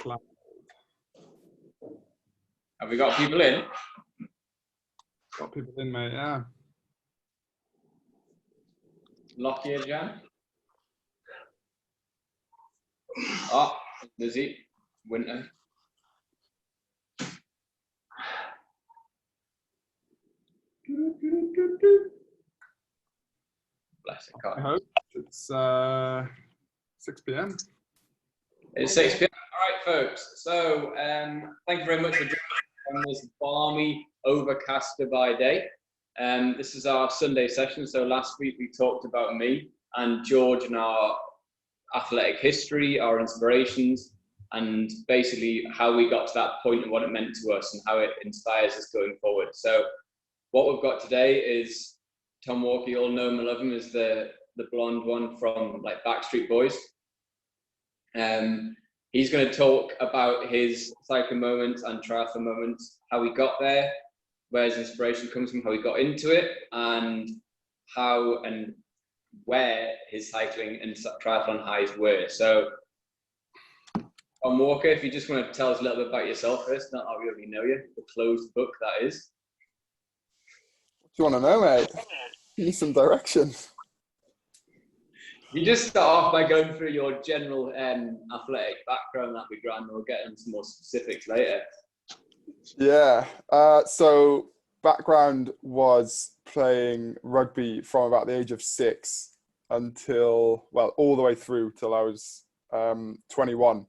cloud. Have we got people in? Got people in, mate, yeah. Lockyer, Jan? Oh, Lizzie, Winter. Bless it, I hope it's 6 p.m. It's 6 p.m. All right, folks. So, thank you very much for joining us on this balmy, overcast Dubai day. This is our Sunday session. So last week we talked about me and George and our athletic history, our inspirations, and basically how we got to that point and what it meant to us and how it inspires us going forward. So what we've got today is Tom Walker. You all know him and love him as the blonde one from like Backstreet Boys. He's going to talk about his cycling moments and triathlon moments, how he got there, where his inspiration comes from, how he got into it, and how and where his cycling and triathlon highs were. So, Tom Walker, if you just want to tell us a little bit about yourself first, not that we already know you, the closed book that is. What do you want to know, mate? You need some direction. You just start off by going through your general athletic background. That'd be grand. We'll get into more specifics later. Yeah. So background was playing rugby from about the age of 6 until, well, all the way through till I was 21.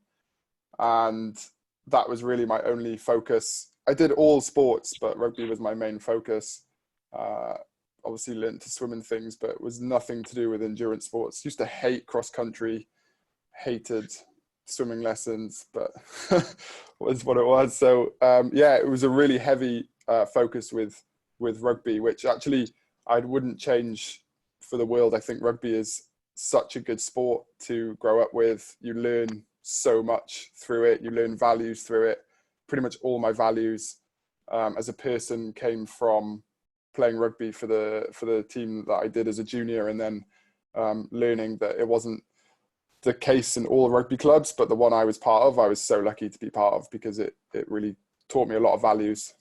And that was really my only focus. I did all sports, but rugby was my main focus. Obviously learned to swim and things, but it was nothing to do with endurance sports. Used to hate cross country, hated swimming lessons, but was what it was. So yeah, it was a really heavy focus with rugby, which actually I wouldn't change for the world. I think rugby is such a good sport to grow up with. You learn so much through it. You learn values through it. Pretty much all my values as a person came from playing rugby for the team that I did as a junior, and then learning that it wasn't the case in all rugby clubs, but the one I was part of, I was so lucky to be part of because it really taught me a lot of values.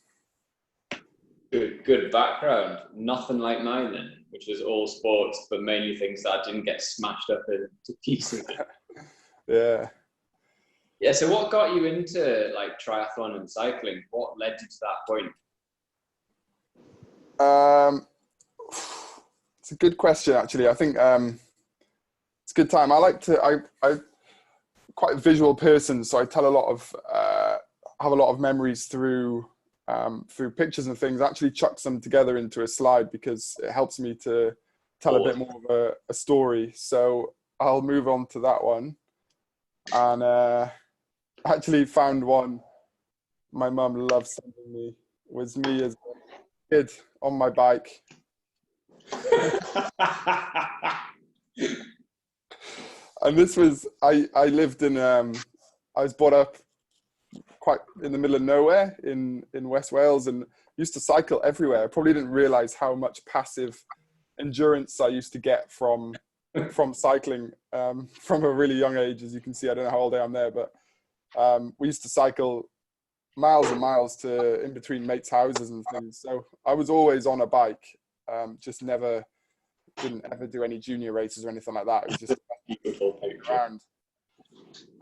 Good background. Nothing like mine then, which is all sports, but mainly things that didn't get smashed up into pieces. Yeah. Yeah. So what got you into like triathlon and cycling? What led you to that point? It's a good question, actually. I think it's a good time. I'm quite a visual person, so I tell a lot of have a lot of memories through pictures and things. I actually chuck some together into a slide because it helps me to tell a bit more of a story. So I'll move on to that one. And actually found one my mum loves sending me. Was me as a kid on my bike. And this was, I lived in, I was brought up quite in the middle of nowhere in West Wales and used to cycle everywhere. I probably didn't realize how much passive endurance I used to get from cycling from a really young age. As you can see, I don't know how old I am there, but we used to cycle miles and miles to in between mates' houses and things. So I was always on a bike, just didn't ever do any junior races or anything like that. It was just around.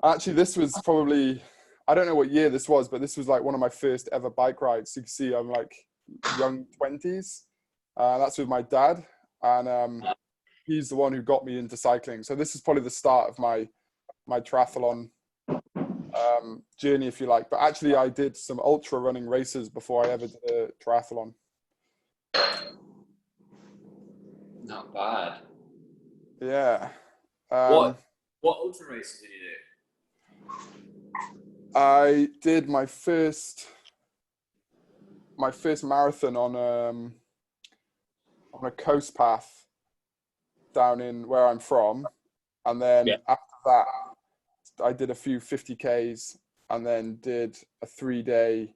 Actually, this was probably, I don't know what year this was, but this was like one of my first ever bike rides. So you can see I'm like young 20s. That's with my dad. And he's the one who got me into cycling. So this is probably the start of my triathlon journey, if you like. But actually, I did some ultra running races before I ever did a triathlon. Not bad. Yeah. What ultra races did you do? I did my first marathon on a coast path down in where I'm from, and then after that I did a few 50Ks and then did a 3-day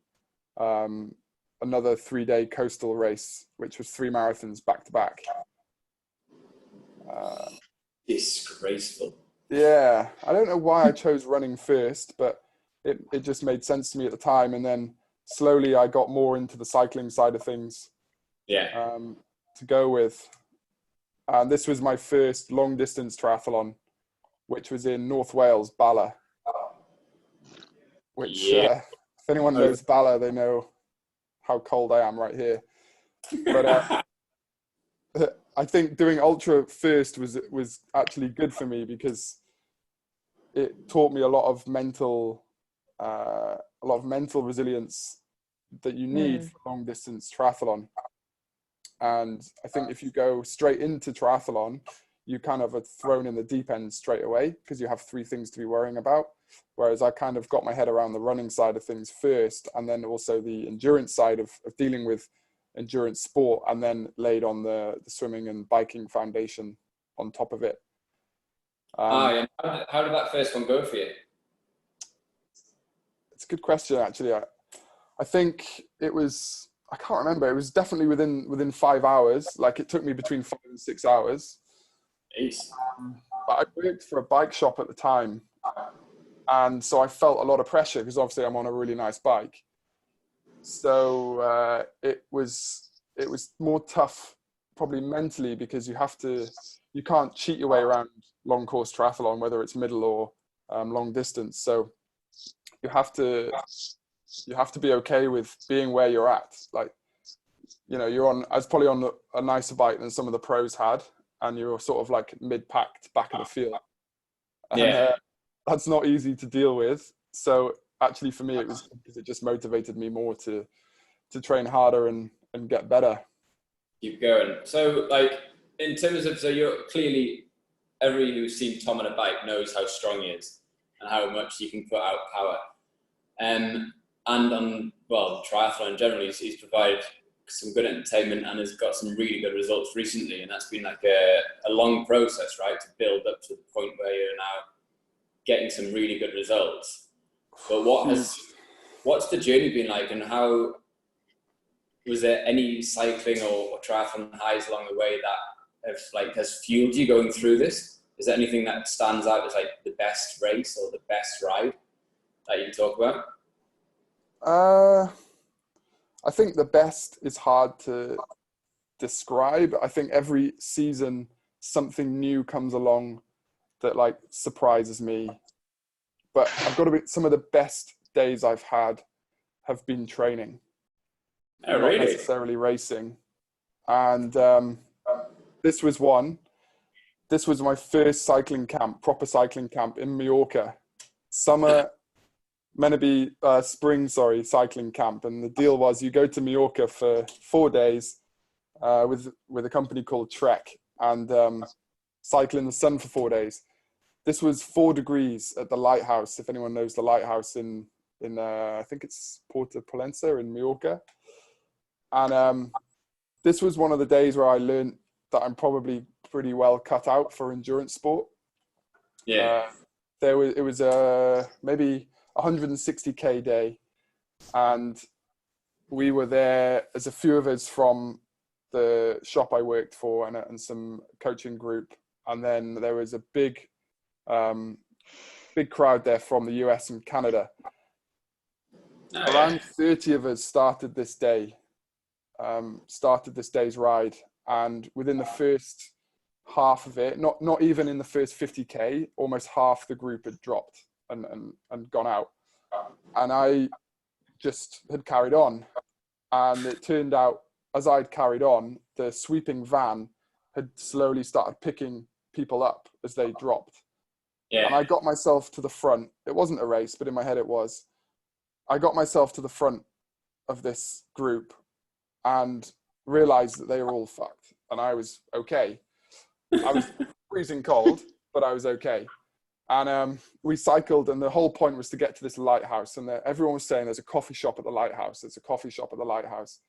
another 3-day coastal race, which was 3 marathons back to back. Disgraceful. Yeah, I don't know why I chose running first, but it just made sense to me at the time. And then slowly I got more into the cycling side of things to go with. And this was my first long distance triathlon, which was in North Wales, Bala. Which, if anyone knows Bala, they know how cold I am right here. But I think doing ultra first was actually good for me, because it taught me a lot of mental resilience that you need for long distance triathlon. And I think if you go straight into triathlon, you kind of are thrown in the deep end straight away, because you have 3 things to be worrying about. Whereas I kind of got my head around the running side of things first, and then also the endurance side of dealing with endurance sport, and then laid on the swimming and biking foundation on top of it. How did that first one go for you? It's a good question, actually. I think it was, I can't remember. It was definitely within 5 hours. Like, it took me between 5 and 6 hours. But I worked for a bike shop at the time, and so I felt a lot of pressure, because obviously I'm on a really nice bike. So it was more tough, probably mentally, because you can't cheat your way around long course triathlon, whether it's middle or long distance. So you have to be okay with being where you're at. Like, I was probably on a nicer bike than some of the pros had, and you're sort of like mid-packed back of the field. And that's not easy to deal with. So actually for me, it was because it just motivated me more to train harder and get better. Keep going. So, like, in terms of, so you're clearly, everybody who's seen Tom on a bike knows how strong he is and how much he can put out power. And on, well, triathlon in general, he's provided some good entertainment and has got some really good results recently. And that's been like a long process, right, to build up to the point where you're now getting some really good results. But what's the journey been like, and how was there any cycling or triathlon highs along the way that has fueled you going through this? Is there anything that stands out as like the best race or the best ride that you can talk about? I think the best is hard to describe. I think every season something new comes along that like surprises me. But I've got to be, some of the best days I've had have been training. Oh, not really? necessarily racing. And this was one. This was my first cycling camp, proper cycling camp in Mallorca. Spring cycling camp. And the deal was you go to Mallorca for 4 days with a company called Trek, and cycle in the sun for 4 days. This was 4 degrees at the lighthouse, if anyone knows the lighthouse in I think it's Porta Pollença in Mallorca. And this was one of the days where I learned that I'm probably pretty well cut out for endurance sport. Yeah. It was maybe 160k day, and we were there as a few of us from the shop I worked for and some coaching group, and then there was a big crowd there from the US and Canada. Around 30 of us started this day's ride, and within the first half of it, not even in the first 50k, almost half the group had dropped and gone out, and I just had carried on. And it turned out, as I'd carried on, the sweeping van had slowly started picking people up as they dropped. Yeah. And I got myself to the front. It wasn't a race, but in my head it was. I got myself to the front of this group and realized that they were all fucked, and I was okay. I was freezing cold, but I was okay. And we cycled, and the whole point was to get to this lighthouse. And everyone was saying, there's a coffee shop at the lighthouse. There's a coffee shop at the lighthouse.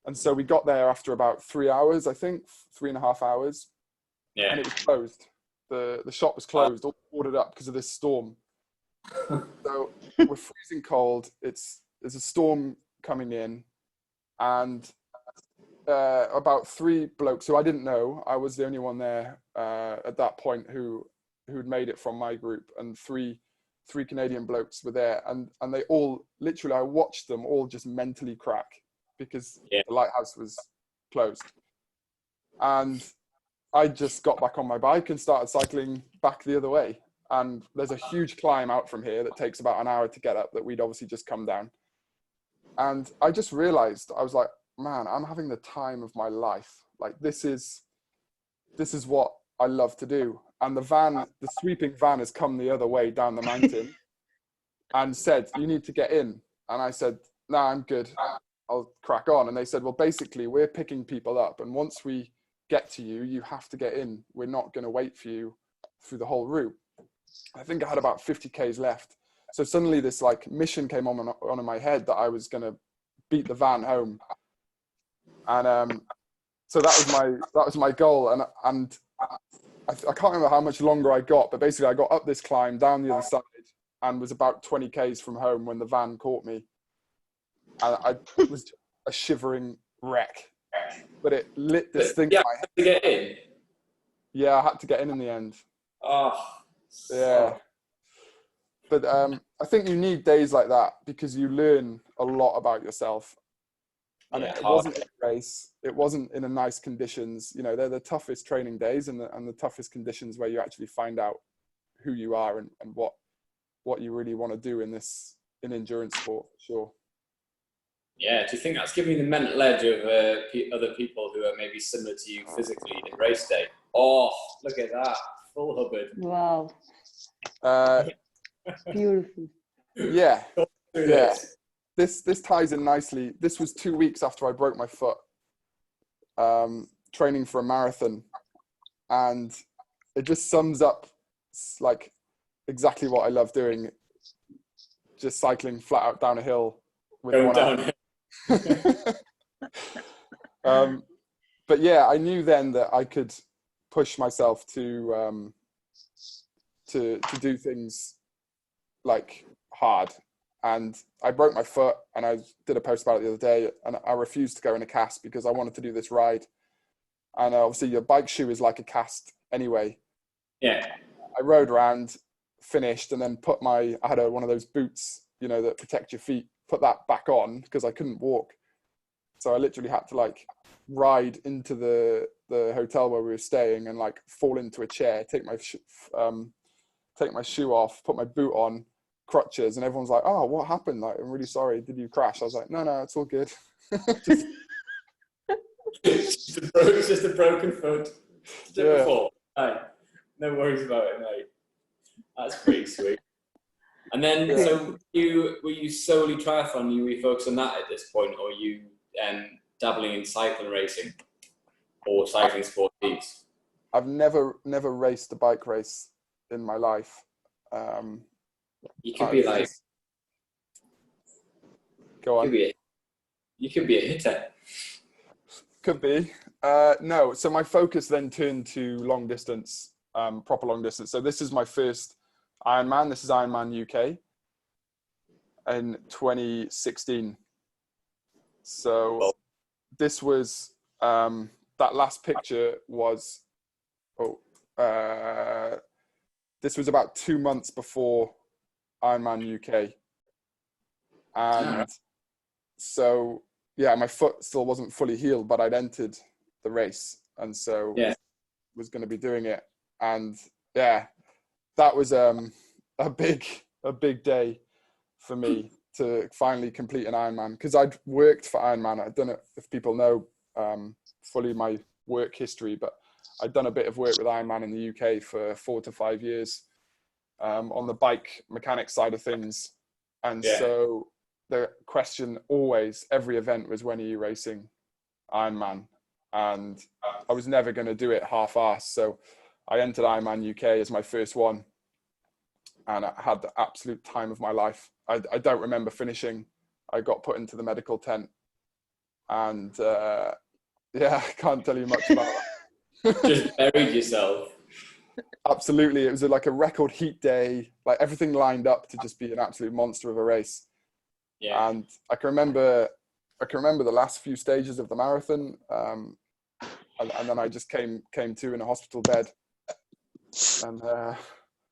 And so we got there after about 3 hours, I think, 3.5 hours. Yeah. And it was closed. The shop was closed, all boarded up because of this storm. So we're freezing cold. There's a storm coming in. And about 3 blokes who I didn't know, I was the only one there at that point who'd made it from my group, and 3 3 Canadian blokes were there, and they all literally, I watched them all just mentally crack because the lighthouse was closed. And I just got back on my bike and started cycling back the other way. And there's a huge climb out from here that takes about an hour to get up that we'd obviously just come down. And I just realized, I was like, man, I'm having the time of my life. Like, this is what I love to do. And the sweeping van has come the other way down the mountain and said, you need to get in. And I said, no, I'm good. I'll crack on. And they said, well, basically, we're picking people up. And once we get to you, you have to get in. We're not going to wait for you through the whole route. I think I had about 50 Ks left. So suddenly this like mission came on in my head that I was going to beat the van home. And so that was my goal. And I can't remember how much longer I got, but basically I got up this climb, down the other side, and was about 20 Ks from home when the van caught me. And I was a shivering wreck, but it lit this thing in my head. To get in? Yeah, I had to get in the end. Oh. Yeah. But I think you need days like that because you learn a lot about yourself. And it wasn't in a race. It wasn't in a nice conditions. You know, they're the toughest training days and the toughest conditions where you actually find out who you are and what you really want to do in endurance sport, for sure. Yeah, do you think that's giving you the mental edge of other people who are maybe similar to you physically in race day? Oh, look at that. Full Hubbard. Wow. Beautiful. Yeah. Yeah. This ties in nicely. This was 2 weeks after I broke my foot, training for a marathon. And it just sums up like exactly what I love doing. Just cycling flat out down a hill with Going one downhill. But yeah, I knew then that I could push myself to do things like hard. And I broke my foot, and I did a post about it the other day, and I refused to go in a cast because I wanted to do this ride. And obviously your bike shoe is like a cast anyway. Yeah. I rode around, finished, and then I had one of those boots, you know, that protect your feet, put that back on because I couldn't walk. So I literally had to like ride into the hotel where we were staying and like fall into a chair, take my shoe off, put my boot on, crutches, and everyone's like, oh, what happened? Like, I'm really sorry, did you crash? I was like, no, it's all good. It's just a broken foot. Yeah. Before. Hey, no worries about it, mate. That's pretty sweet. And then, so were you solely triathlon? You refocused on that at this point, or you dabbling in cycling racing or cycling sport teams? I've never raced a bike race in my life. You could be like, go on. You could be a hitter. Could be. No, so my focus then turned to long distance, proper long distance. So this is my first Ironman. This is Ironman UK in 2016. So this was, that last picture was, this was about 2 months before Ironman UK. And so, yeah, my foot still wasn't fully healed, but I'd entered the race. And so was going to be doing it. And yeah, that was a big day for me to finally complete an Ironman, because I'd worked for Ironman. I'd done it, if people know fully my work history, but I'd done a bit of work with Ironman in the UK for 4 to 5 years on the bike mechanics side of things. And so the question always, every event was, when are you racing Ironman? And I was never going to do it half-assed. So I entered Ironman UK as my first one, and I had the absolute time of my life. I don't remember finishing. I got put into the medical tent, and I can't tell you much about that. Just buried yourself. Absolutely. It was like a record heat day, like everything lined up to just be an absolute monster of a race. Yeah. And I can remember the last few stages of the marathon, and then I just came to in a hospital bed, and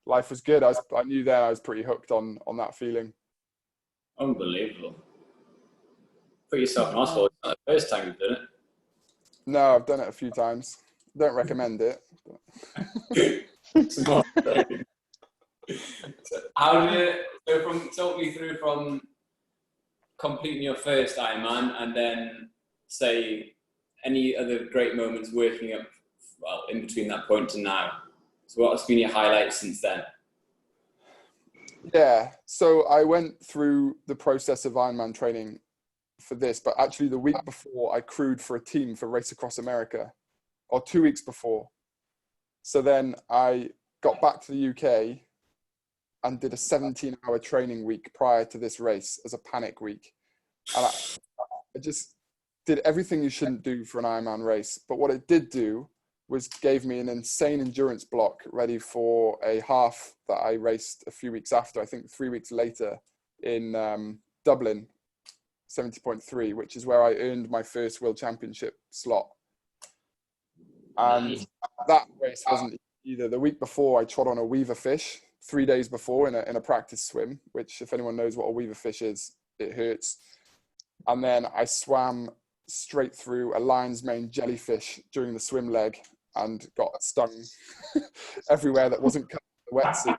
life was good. I knew then I was pretty hooked on that feeling. Unbelievable. Put yourself in hospital. It's not the first time you've done it. No, I've done it a few times. Don't recommend it. So how did it? So talk me through from completing your first Ironman, and then say any other great moments working up, well, in between that point to now. So what has been your highlights since then? Yeah, so I went through the process of Ironman training for this, but actually the week before I crewed for a team for Race Across America, or 2 weeks before. So then I got back to the UK and did a 17-hour training week prior to this race as a panic week. And I just did everything you shouldn't do for an Ironman race. But what it did do was gave me an insane endurance block ready for a half that I raced a few weeks after, I think 3 weeks later in Dublin, 70.3, which is where I earned my first World Championship slot. And that race wasn't either. The week before, I trod on a weaver fish 3 days before in a practice swim, which if anyone knows what a weaver fish is, it hurts. And then I swam straight through a lion's mane jellyfish during the swim leg and got stung everywhere that wasn't covered in the wetsuit,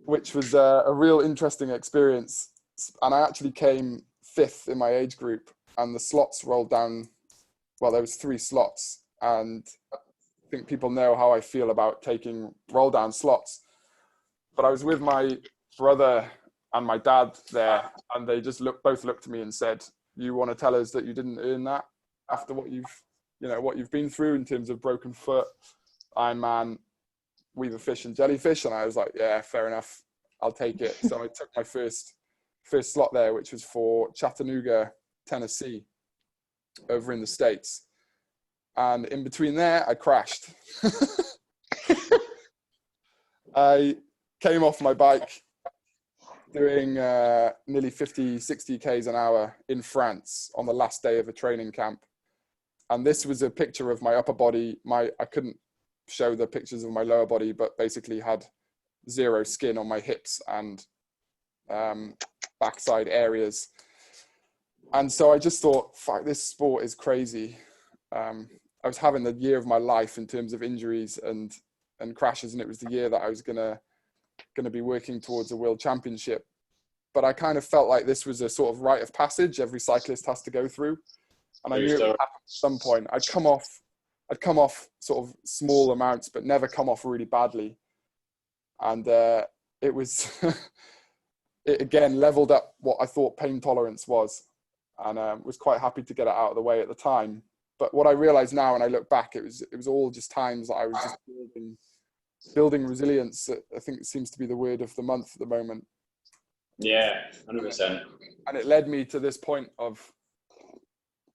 which was a real interesting experience. And I actually came 5th in my age group, and the slots rolled down. Well, there was 3 slots, and I think people know how I feel about taking roll down slots. But I was with my brother and my dad there, and they just both looked at me and said, "You want to tell us that you didn't earn that after what you've been through in terms of broken foot, Ironman, weaver fish and jellyfish?" And I was like, "Yeah, fair enough, I'll take it." So I took my first slot there, which was for Chattanooga, Tennessee, over in the States. And in between there, I crashed. I came off my bike doing nearly 50, 60 Ks an hour in France on the last day of a training camp. And this was a picture of my upper body. I couldn't show the pictures of my lower body, but basically had 0 skin on my hips and backside areas. And so I just thought, fuck, this sport is crazy. I was having the year of my life in terms of injuries and crashes, and it was the year that I was gonna be working towards a world championship. But I kind of felt like this was a sort of rite of passage every cyclist has to go through, and I knew it would happen at some point. I'd come off sort of small amounts, but never come off really badly, and it was it again leveled up what I thought pain tolerance was, and was quite happy to get it out of the way at the time. But what I realize now, when I look back, it was all just times that I was just building resilience. I think it seems to be the word of the month at the moment. Yeah, 100%. And it led me to this point of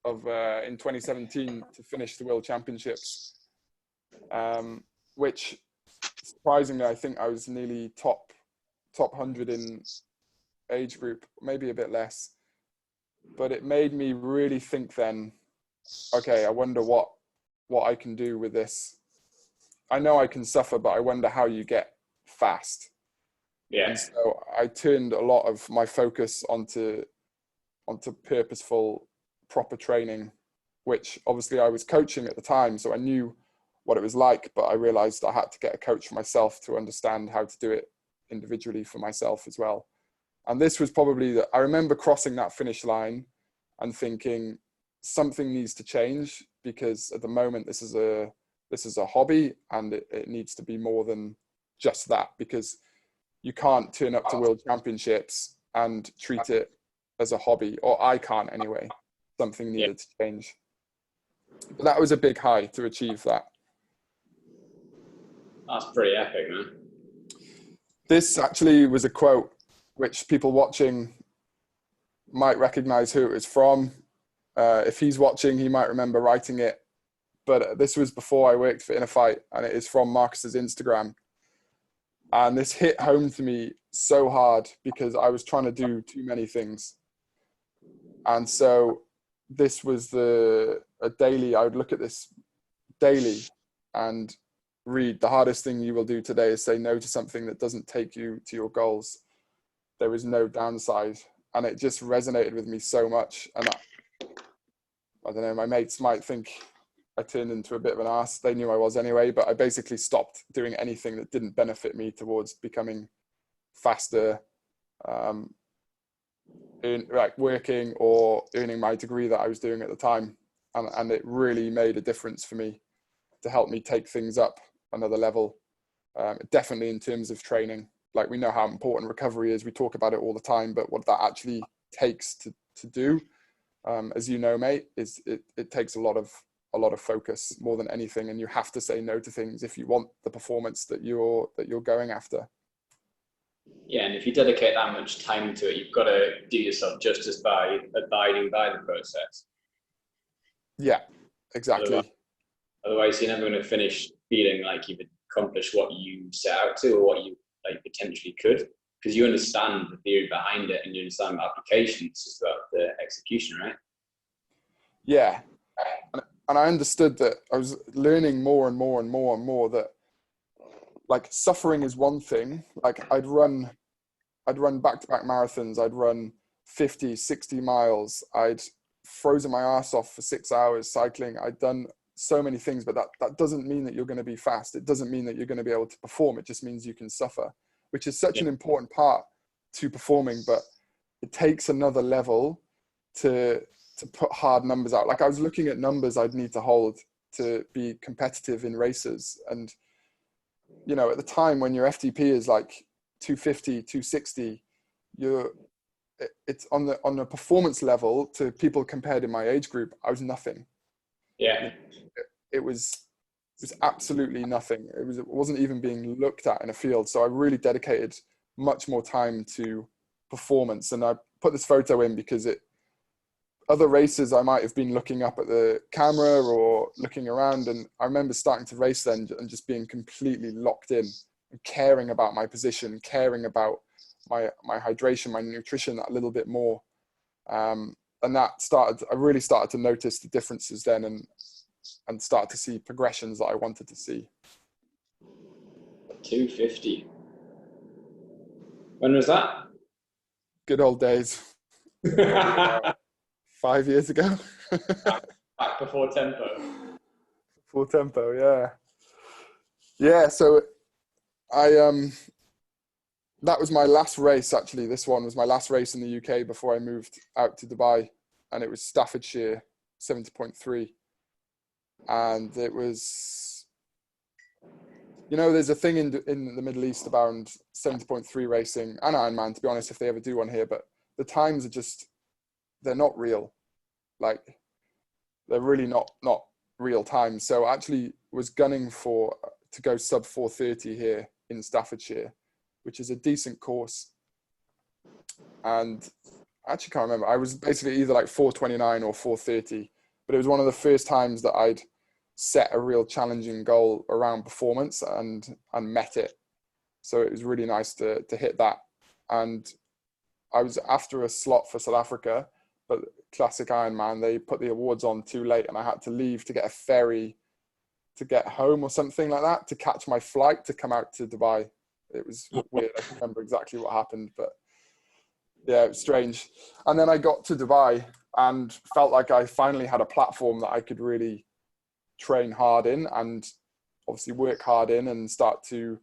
in 2017 to finish the World Championships, which surprisingly I think I was nearly top 100 in age group, maybe a bit less. But it made me really think then, okay, I wonder what I can do with this. I know I can suffer, but I wonder how you get fast. Yeah. And so I turned a lot of my focus onto purposeful, proper training, which obviously I was coaching at the time, so I knew what it was like, but I realized I had to get a coach for myself to understand how to do it individually for myself as well. And this was probably I remember crossing that finish line and thinking something needs to change, because at the moment this is a hobby, and it needs to be more than just that, because you can't turn up to World Championships and treat it as a hobby, or I can't anyway. Something needed to change. But that was a big high to achieve that. That's pretty epic, man. This actually was a quote which people watching might recognize who it was from. If he's watching, he might remember writing it. But this was before I worked for In a Fight, and it is from Marcus's Instagram. And this hit home to me so hard because I was trying to do too many things. And so this was a daily, I would look at this daily, and read, the hardest thing you will do today is say no to something that doesn't take you to your goals. There is no downside. And it just resonated with me so much. And I don't know, my mates might think I turned into a bit of an ass. They knew I was anyway, but I basically stopped doing anything that didn't benefit me towards becoming faster, like working or earning my degree that I was doing at the time. And it really made a difference for me to help me take things up another level. Definitely in terms of training. Like, we know how important recovery is. We talk about it all the time, but what that actually takes to do, as you know, mate, is it takes a lot of focus more than anything. And you have to say no to things if you want the performance that you're going after. Yeah, and if you dedicate that much time to it, you've got to do yourself justice by abiding by the process. Yeah, exactly. Otherwise you're never going to finish feeling like you've accomplished what you set out to, or what you like potentially could, because you understand the theory behind it and you understand the application. It's just about the execution, right? Yeah. And I understood that I was learning more and more and more and more that, like, suffering is one thing. Like, I'd run back-to-back marathons. I'd run 50, 60 miles. I'd frozen my ass off for 6 hours cycling. I'd done so many things, but that doesn't mean that you're going to be fast. It doesn't mean that you're going to be able to perform. It just means you can suffer, which is such an important part to performing, but it takes another level to put hard numbers out. Like, I was looking at numbers I'd need to hold to be competitive in races. And, you know, at the time when your FTP is like 250, 260, it's on the performance level to people compared in my age group, I was nothing. Yeah. It was absolutely nothing. It wasn't even being looked at in a field. So I really dedicated much more time to performance. And I put this photo in because other races I might have been looking up at the camera or looking around, and I remember starting to race then and just being completely locked in and caring about my position, caring about my hydration, my nutrition a little bit more. And I really started to notice the differences then and start to see progressions that I wanted to see. 250. When was that? Good old days. 5 years ago. Back before tempo. Before tempo, yeah. Yeah, so that was my last race, actually. This one was my last race in the UK before I moved out to Dubai, and it was Staffordshire 70.3. And it was, you know, there's a thing in the Middle East about 70.3 racing and Ironman, to be honest, if they ever do one here, but the times are just, they're not real. Like, they're really not real times. So I actually was gunning to go sub 4:30 here in Staffordshire, which is a decent course. And I actually can't remember. I was basically either like 4:29 or 4:30, but it was one of the first times that I'd set a real challenging goal around performance and met it. So it was really nice to hit that. And I was after a slot for South Africa, but classic Ironman, they put the awards on too late and I had to leave to get a ferry to get home or something like that to catch my flight to come out to Dubai. It was weird. I don't remember exactly what happened, but yeah, it was strange. And then I got to Dubai and felt like I finally had a platform that I could really train hard in and obviously work hard in and start to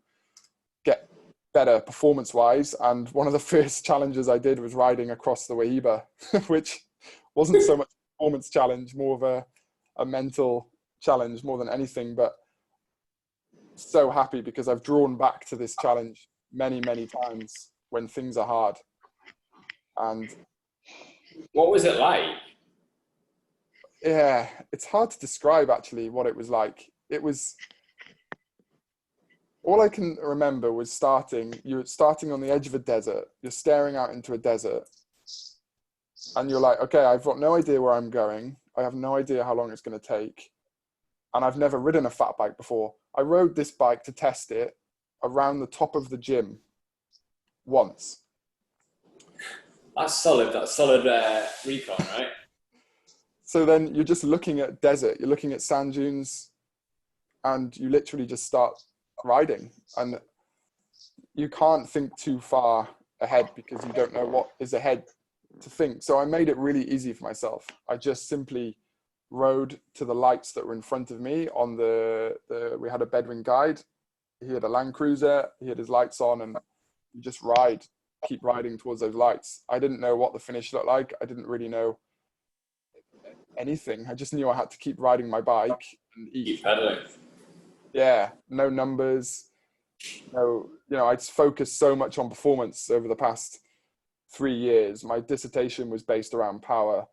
get better performance-wise. And one of the first challenges I did was riding across the Wahiba, which wasn't so much a performance challenge, more of a mental challenge more than anything. But so happy because I've drawn back to this challenge many, many times when things are hard. And what was it like? Yeah, it's hard to describe actually what it was like. It was, all I can remember was you're starting on the edge of a desert, you're staring out into a desert, and you're like, okay, I've got no idea where I'm going. I have no idea how long it's going to take. And I've never ridden a fat bike before. I rode this bike to test it around the top of the gym once. That's solid recon, right? So then you're just looking at desert, you're looking at sand dunes, and you literally just start riding, and you can't think too far ahead because you don't know what is ahead to think. So I made it really easy for myself. I just simply rode to the lights that were in front of me on we had a Bedouin guide. He had a Land Cruiser, he had his lights on, and you just keep riding towards those lights. I didn't know what the finish looked like. I didn't really know anything. I just knew I had to keep riding my bike and eat. Keep pedaling. Yeah, no numbers. No, I just focused so much on performance over the past 3 years. My dissertation was based around power.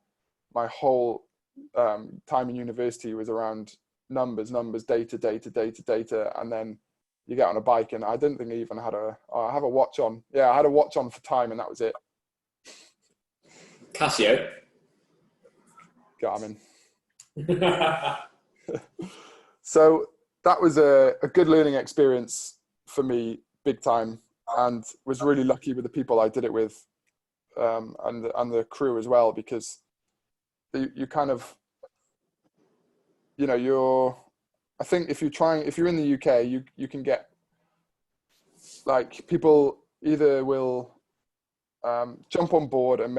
My whole time in university was around numbers, data, and then you get on a bike, and I didn't think I even had I have a watch on. Yeah, I had a watch on for time, and that was it. Casio. Garmin. So that was a good learning experience for me, big time, and was really lucky with the people I did it with, and the crew as well, because you kind of, I think if you're in the UK, you can get, like, people either will jump on board and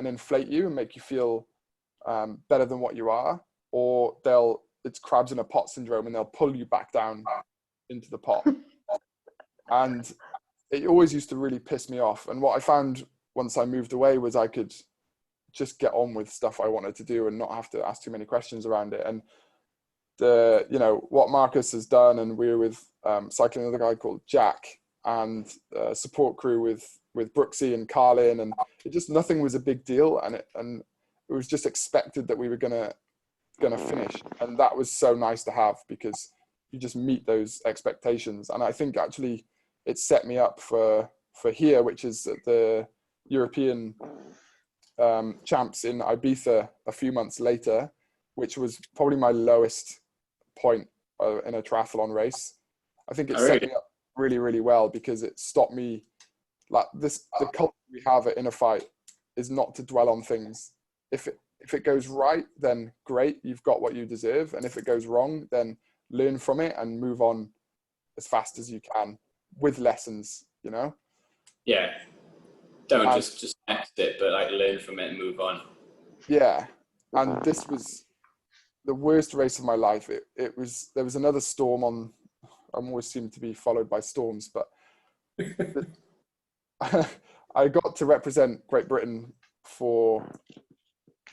inflate you and make you feel better than what you are, or it's crabs in a pot syndrome, and they'll pull you back down into the pot. And it always used to really piss me off. And what I found once I moved away was I could just get on with stuff I wanted to do and not have to ask too many questions around it. And what Marcus has done, and we're with cycling another guy called Jack, and support crew with Brooksy and Carlin, and nothing was a big deal, and it was just expected that we were gonna finish, and that was so nice to have, because you just meet those expectations. And I think actually it set me up for here, which is the European champs in Ibiza a few months later, which was probably my lowest point in a triathlon race. I think it set me up really, really well, because it stopped me, like, the culture we have at Inner Fight is not to dwell on things. If it goes right, then great, you've got what you deserve. And if it goes wrong, then learn from it and move on as fast as you can with lessons, Yeah. Don't just next it, but like learn from it and move on. Yeah. And this was the worst race of my life. There was another storm on. I'm always seem to be followed by storms, but I got to represent Great Britain for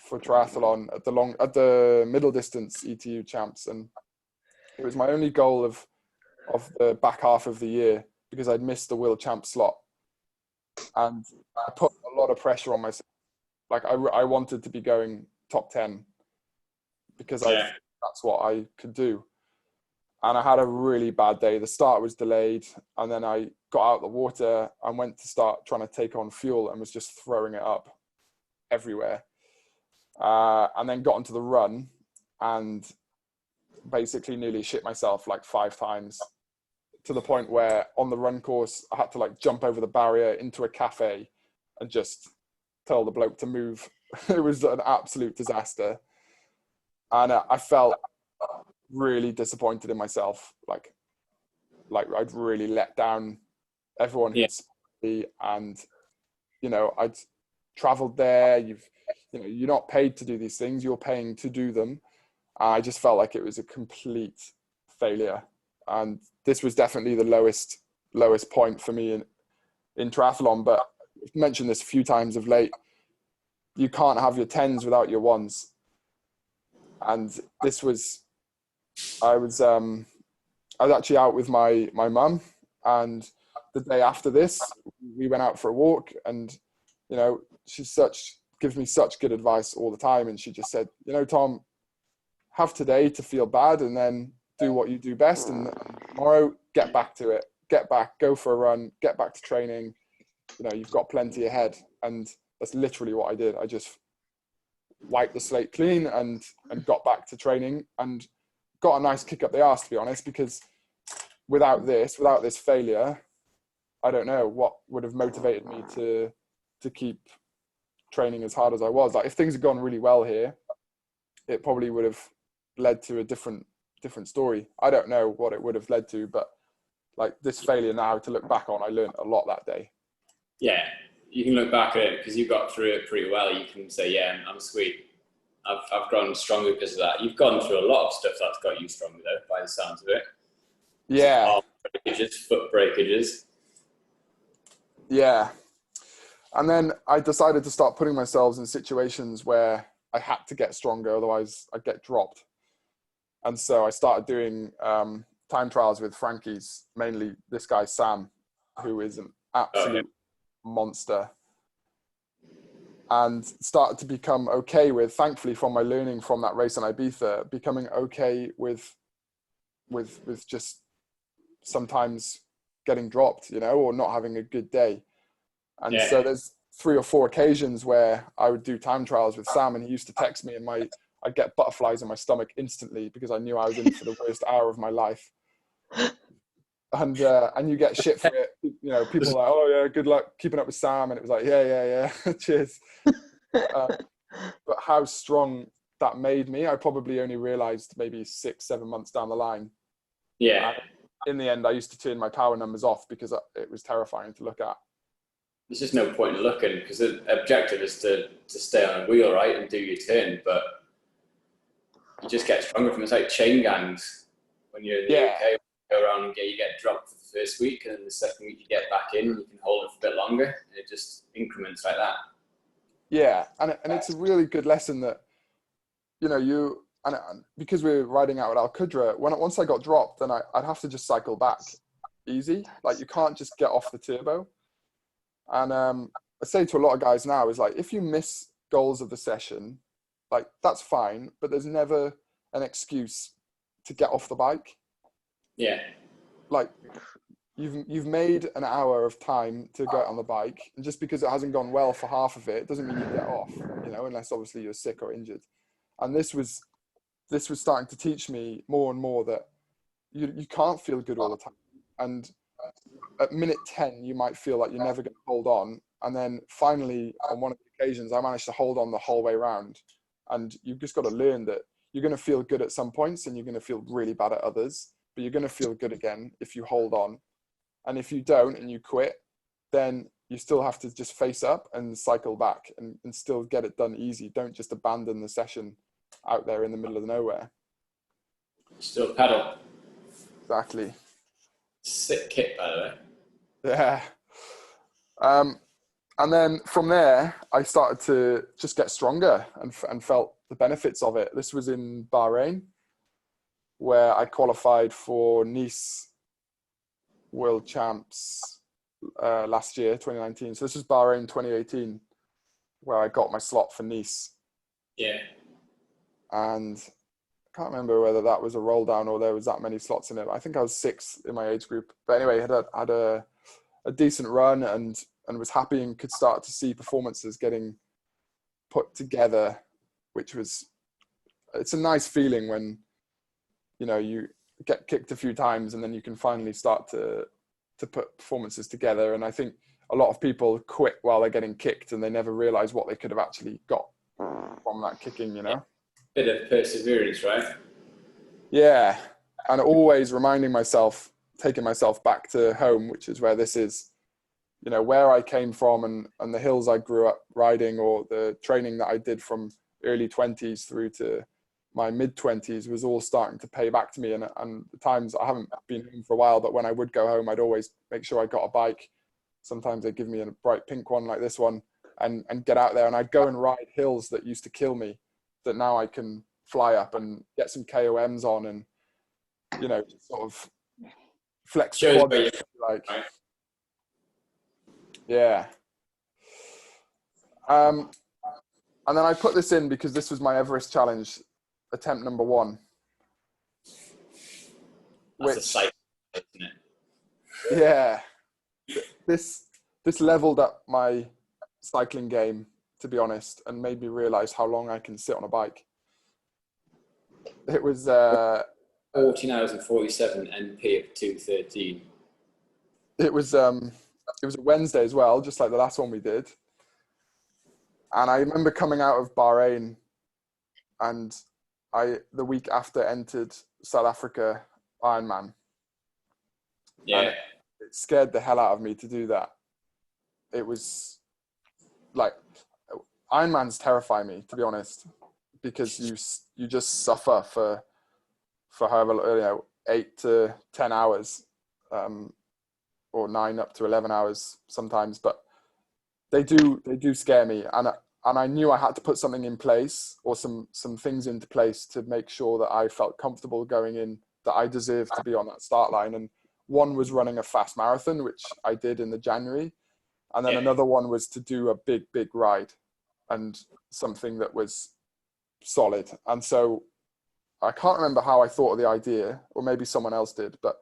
triathlon at the middle distance ETU champs, and it was my only goal of the back half of the year, because I'd missed the world champ slot, and I put a lot of pressure on myself. Like, I wanted to be going top 10, because that's what I could do. And I had a really bad day. The start was delayed, and then I got out the water and went to start trying to take on fuel, and was just throwing it up everywhere. And then got into the run, and basically nearly shit myself like 5 times, to the point where on the run course I had to like jump over the barrier into a cafe and just tell the bloke to move. It was an absolute disaster, and I felt really disappointed in myself, like I'd really let down everyone who'd me. And I'd traveled there. You're not paid to do these things, you're paying to do them. I just felt like it was a complete failure, and this was definitely the lowest point for me in triathlon. But I've mentioned this a few times of late, you can't have your 10s without your 1s. And this was, I was actually out with my mum, and the day after this we went out for a walk, and she gives me such good advice all the time, and she just said, Tom, have today to feel bad, and then do what you do best, and tomorrow get back to it, go for a run, get back to training. You've got plenty ahead. And that's literally what I did. I just wiped the slate clean and got back to training, and got a nice kick up the arse, to be honest, because without this failure, I don't know what would have motivated me to keep training as hard as I was. Like, if things had gone really well here, it probably would have led to a different different story. I don't know what it would have led to, but like this failure now to look back on, I learned a lot that day. Yeah, you can look back at it because you got through it pretty well. You can say, yeah, I'm sweet. I've grown stronger because of that. You've gone through a lot of stuff that's got you stronger, though, by the sounds of it. Yeah. Arm breakages, foot breakages. Yeah. And then I decided to start putting myself in situations where I had to get stronger, otherwise I'd get dropped. And so I started doing time trials with Frankies, mainly this guy, Sam, who is an absolute monster. And started to become okay with, thankfully from my learning from that race in Ibiza, becoming okay with just sometimes getting dropped, or not having a good day. And so there's 3 or 4 occasions where I would do time trials with Sam, and he used to text me and I'd get butterflies in my stomach instantly because I knew I was in for the worst hour of my life. And you get shit for it. People are like, oh yeah, good luck keeping up with Sam. And it was like, yeah. Cheers. But how strong that made me, I probably only realized maybe 6-7 months down the line. Yeah. And in the end, I used to turn my power numbers off because it was terrifying to look at. There's just no point in looking because the objective is to stay on a wheel, right, and do your turn. But you just get stronger from it. It's like chain gangs when you're in the UK. Go around and you get dropped for the first week, and then the second week you get back in, you can hold it for a bit longer. And it just increments like that. Yeah, and it's a really good lesson that, because we're riding out at Al Qudra, once I got dropped, then I'd have to just cycle back easy. Like you can't just get off the turbo. And I say to a lot of guys now is like, if you miss goals of the session, like that's fine, but there's never an excuse to get off the bike. Yeah. Like you've made an hour of time to go out on the bike, and just because it hasn't gone well for half of it doesn't mean you get off, unless obviously you're sick or injured. And this was starting to teach me more and more that you can't feel good all the time. And at minute 10, you might feel like you're never going to hold on. And then finally, on one of the occasions, I managed to hold on the whole way around. And you've just got to learn that you're going to feel good at some points and you're going to feel really bad at others, but you're going to feel good again if you hold on. And if you don't and you quit, then you still have to just face up and cycle back and still get it done easy. Don't just abandon the session out there in the middle of nowhere. Still pedal. Exactly. Sick kit, by the way. Yeah. And then from there, I started to just get stronger and felt the benefits of it. This was in Bahrain, where I qualified for Nice World Champs last year, 2019. So this was Bahrain 2018, where I got my slot for Nice. Yeah. And I can't remember whether that was a roll down or there was that many slots in it. I think I was 6th in my age group. But anyway, had a decent run and was happy and could start to see performances getting put together, it's a nice feeling when, you get kicked a few times and then you can finally start to put performances together. And I think a lot of people quit while they're getting kicked and they never realize what they could have actually got from that kicking, Bit of perseverance, right? Yeah. And always reminding myself, taking myself back to home, which is where this is, where I came from and the hills I grew up riding, or the training that I did from early 20s through to my mid 20s was all starting to pay back to me. And the times I haven't been home for a while, but when I would go home, I'd always make sure I got a bike. Sometimes they'd give me a bright pink one like this one and get out there, and I'd go and ride hills that used to kill me, that now I can fly up and get some KOMs on and, sort of flex the quad, like. Yeah. And then I put this in because this was my Everest challenge attempt number 1. That's a sight, isn't it? Yeah. This leveled up my cycling game, to be honest, and made me realize how long I can sit on a bike. It was 14 hours and 47 NP of 2:13. It was a Wednesday as well, just like the last one we did. And I remember coming out of Bahrain and I the week after entered South Africa Ironman. Yeah. And it scared the hell out of me to do that. It was like, Ironmans terrify me, to be honest, because you just suffer for however, 8 to 10 hours, or 9 up to 11 hours sometimes, but they do scare me. And I knew I had to put something in place, or some things into place, to make sure that I felt comfortable going in, that I deserved to be on that start line. And one was running a fast marathon, which I did in the January. And then another one was to do a big ride, and something that was solid. And so I can't remember how I thought of the idea, or maybe someone else did, but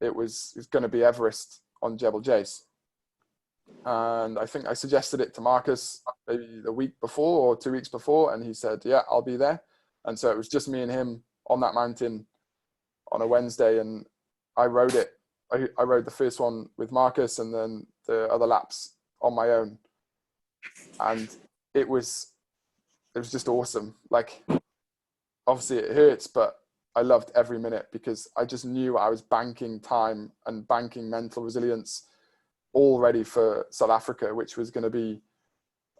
it's going to be Everest on Jebel Jais. And I think I suggested it to Marcus maybe the week before or 2 weeks before, and he said, yeah, I'll be there. And so it was just me and him on that mountain on a Wednesday, and I rode it. I rode the first one with Marcus, and then the other laps on my own. And it was just awesome. Like, obviously it hurts, but I loved every minute, because I just knew I was banking time and banking mental resilience all ready for South Africa, which was going to be,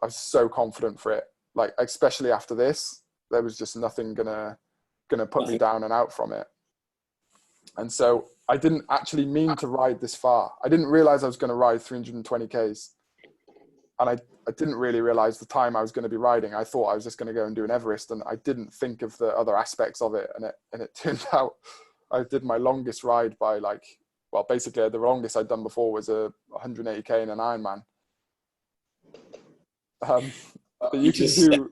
I was so confident for it. Like, especially after this, there was just nothing gonna put me down and out from it. And so I didn't actually mean to ride this far. I didn't realize I was going to ride 320 Ks. And I didn't really realize the time I was going to be riding. I thought I was just going to go and do an Everest, and I didn't think of the other aspects of it. And it turned out I did my longest ride by, like, well, basically the longest I'd done before was a 180K in an Ironman. But you can do,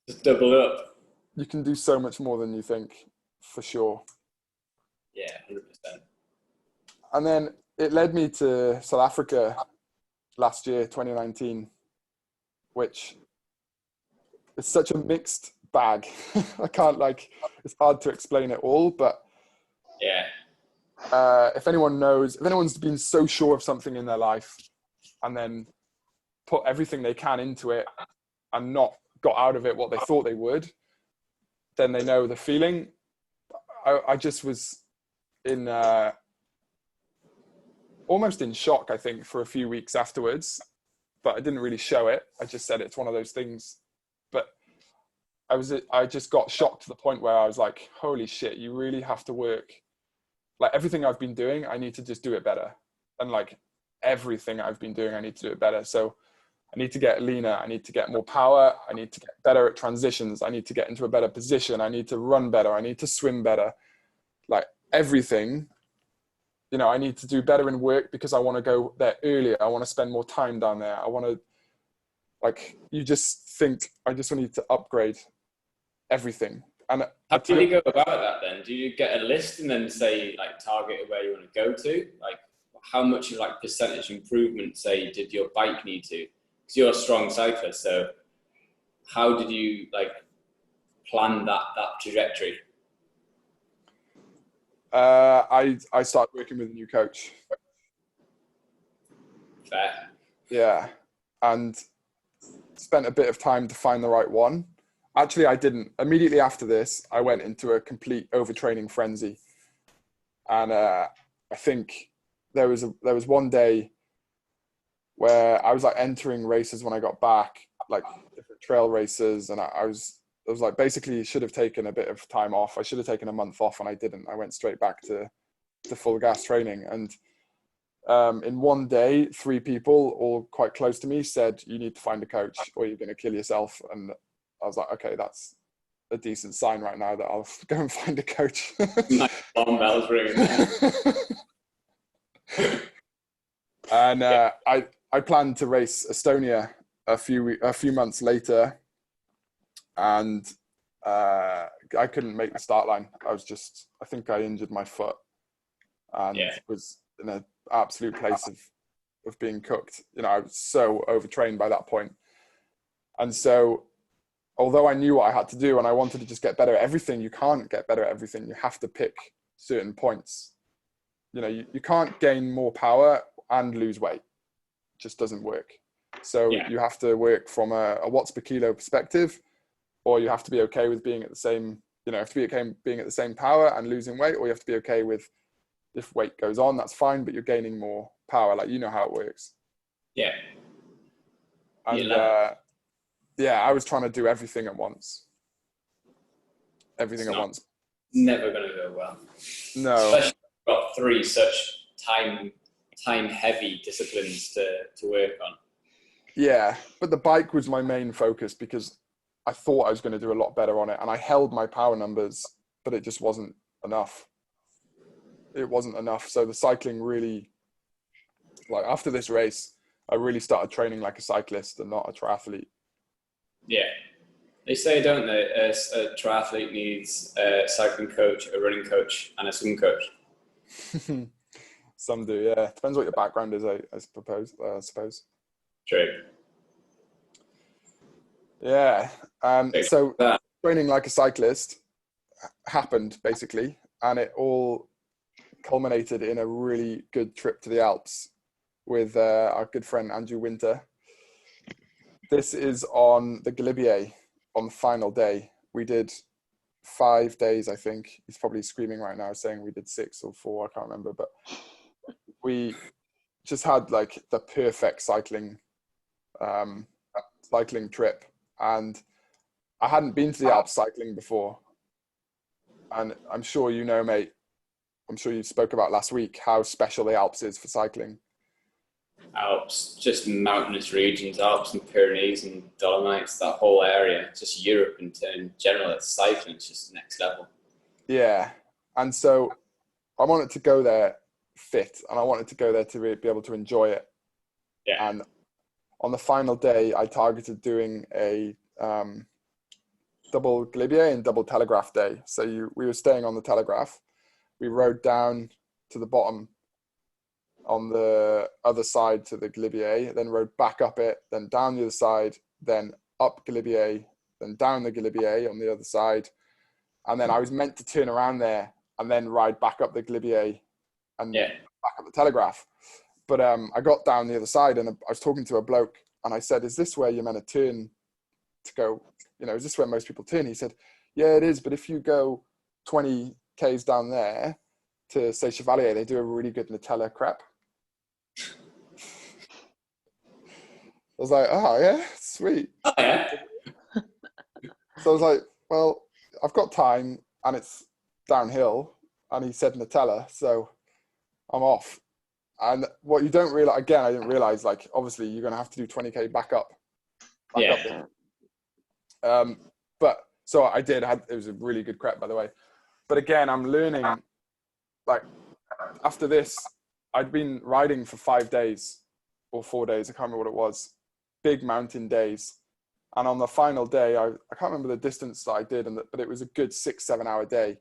just double up. You can do so much more than you think, for sure. Yeah, 100%. And then it led me to South Africa last year, 2019, which is such a mixed bag. I can't, like, it's hard to explain it all, but yeah. If anyone's been so sure of something in their life and then put everything they can into it and not got out of it what they thought they would, then they know the feeling. I just was in almost in shock, I think, for a few weeks afterwards, but I didn't really show it. I just said it's one of those things. But I just got shocked to the point where I was like, holy shit, you really have to work. Like, everything I've been doing, I need to just do it better. And like, everything I've been doing, I need to do it better. So I need to get leaner. I need to get more power. I need to get better at transitions. I need to get into a better position. I need to run better. I need to swim better. Like, everything, I need to do better in work, because I want to go there earlier. I want to spend more time down there. I want to, like, you just think, I just need to upgrade everything. And how do you go about that then? Do you get a list and then say, like, target where you want to go to? Like, how much of, like, percentage improvement, say, did your bike need to? Because you're a strong cyclist, so how did you, like, plan that trajectory? I started working with a new coach. Fair. Yeah, and spent a bit of time to find the right one. Actually, I didn't. Immediately after this, I went into a complete overtraining frenzy. And I think there was one day where I was, like, entering races when I got back, like different trail races. And I was like, basically should have taken a bit of time off. I should have taken a month off, and I didn't. I went straight back to full gas training. And in one day, 3 people, all quite close to me, said, you need to find a coach or you're going to kill yourself. And I was like, okay, that's a decent sign right now that I'll go and find a coach. My alarm bells ringing. And I planned to race Estonia a few months later, and I couldn't make the start line. I think I injured my foot, and was in an absolute place of being cooked. I was so overtrained by that point. And so, although I knew what I had to do and I wanted to just get better at everything, you can't get better at everything. You have to pick certain points. You can't gain more power and lose weight. It just doesn't work. So you have to work from a watts per kilo perspective, or you have to be okay with being at the same, you have to be okay being at the same power and losing weight, or you have to be okay with if weight goes on, that's fine, but you're gaining more power. Like, how it works. Yeah. And I was trying to do everything at once. Everything at once. Never going to go well. No. Especially if you've got 3 such time heavy disciplines to work on. Yeah, but the bike was my main focus because I thought I was going to do a lot better on it, and I held my power numbers, but it just wasn't enough. It wasn't enough. So the cycling really, like after this race, I really started training like a cyclist and not a triathlete. Yeah. They say, don't they, a triathlete needs a cycling coach, a running coach, and a swim coach. Some do, yeah. Depends what your background is, I suppose. True. Yeah. So training like a cyclist happened basically, and it all culminated in a really good trip to the Alps with our good friend Andrew Winter. This is on the Galibier on the final day. We did 5 days, I think. He's probably screaming right now saying we did 6 or 4, I can't remember, but we just had like the perfect cycling trip. And I hadn't been to the Alps cycling before. And I'm sure you know, mate, I'm sure you spoke about last week how special the Alps is for cycling. Alps, just mountainous regions, Alps and Pyrenees and Dolomites, that whole area, just Europe in general, it's cycling, it's just next level. Yeah. And so I wanted to go there fit, and I wanted to go there to be able to enjoy it. Yeah. And on the final day, I targeted doing a double Galibier and double Telegraph day. So we were staying on the Telegraph. We rode down to the bottom on the other side to the Galibier, then rode back up it, then down the other side, then up Galibier, then down the Galibier on the other side. And then I was meant to turn around there and then ride back up the Galibier and back up the Telegraph. But I got down the other side and I was talking to a bloke and I said, is this where you're meant to turn to go? Is this where most people turn? He said, yeah, it is. But if you go 20 Ks down there to say Chevalier, they do a really good Nutella crepe. I was like, oh yeah, sweet. Oh, yeah. So I was like, well, I've got time and it's downhill. And he said Nutella, so I'm off. And what you don't realize, again, I didn't realize, like, obviously you're going to have to do 20K back up there. But so I did. It was a really good crepe, by the way. But again, I'm learning, like, after this, I'd been riding for 5 days or 4 days. I can't remember what it was. Big mountain days. And on the final day, I can't remember the distance that I did, but it was a good 6-7 hour day.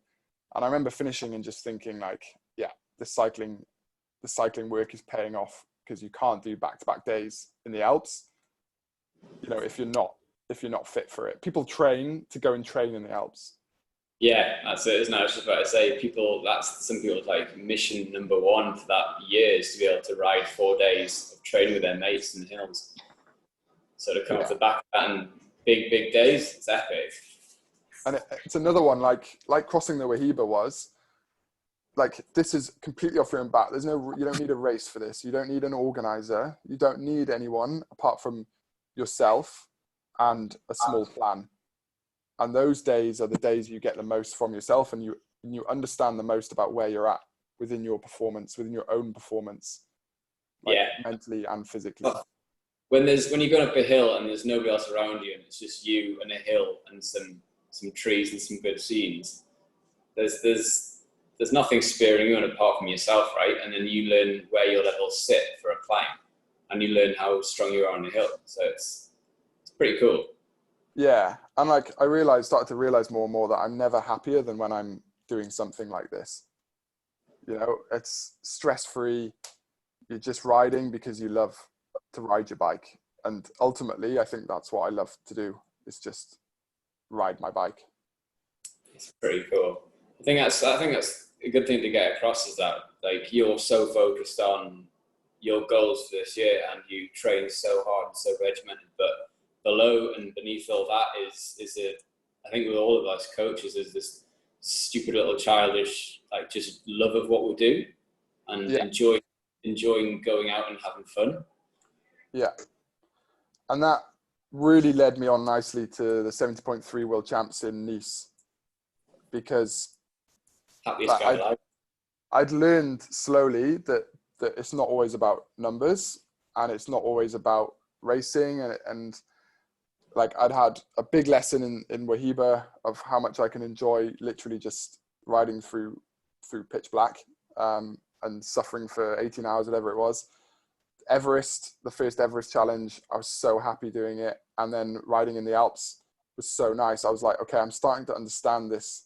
And I remember finishing and just thinking, like, yeah, the cycling work is paying off, because you can't do back-to-back days in the Alps, if you're not fit for it. People train to go and train in the Alps. Yeah, that's it, isn't it? I was just about to say, that's some people's like mission number 1 for that year is to be able to ride 4 days of training with their mates in the hills. So to come off the back of that and big days, it's epic. And it's another one, like crossing the Wahiba was, like, this is completely off your own bat. You don't need a race for this. You don't need an organizer. You don't need anyone apart from yourself and a small plan. And those days are the days you get the most from yourself, and you understand the most about where you're at within your performance, within your own performance, like mentally and physically. When you're going up a hill and there's nobody else around you, and it's just you and a hill and some trees and some good scenes, there's nothing spearing you on apart from yourself, right? And then you learn where your levels sit for a climb, and you learn how strong you are on the hill. So it's pretty cool. Yeah, and like started to realize more and more that I'm never happier than when I'm doing something like this. It's stress-free. You're just riding because you love to ride your bike, and ultimately, I think that's what I love to do, is just ride my bike. It's pretty cool. I think that's a good thing to get across, is that, like, you're so focused on your goals for this year and you train so hard and so regimented, but below and beneath all that is I think with all of us coaches, there's this stupid little childish, like, just love of what we do and Yeah. enjoying going out and having fun. Yeah. And that really led me on nicely to the 70.3 world champs in Nice, because Happiest guy alive. I'd learned slowly that it's not always about numbers, and it's not always about racing, and like I'd had a big lesson in Wahiba of how much I can enjoy literally just riding through pitch black, and suffering for 18 hours, whatever it was. Everest, the first Everest challenge, I was so happy doing it. And then riding in the Alps was so nice. I was like, okay, I'm starting to understand this.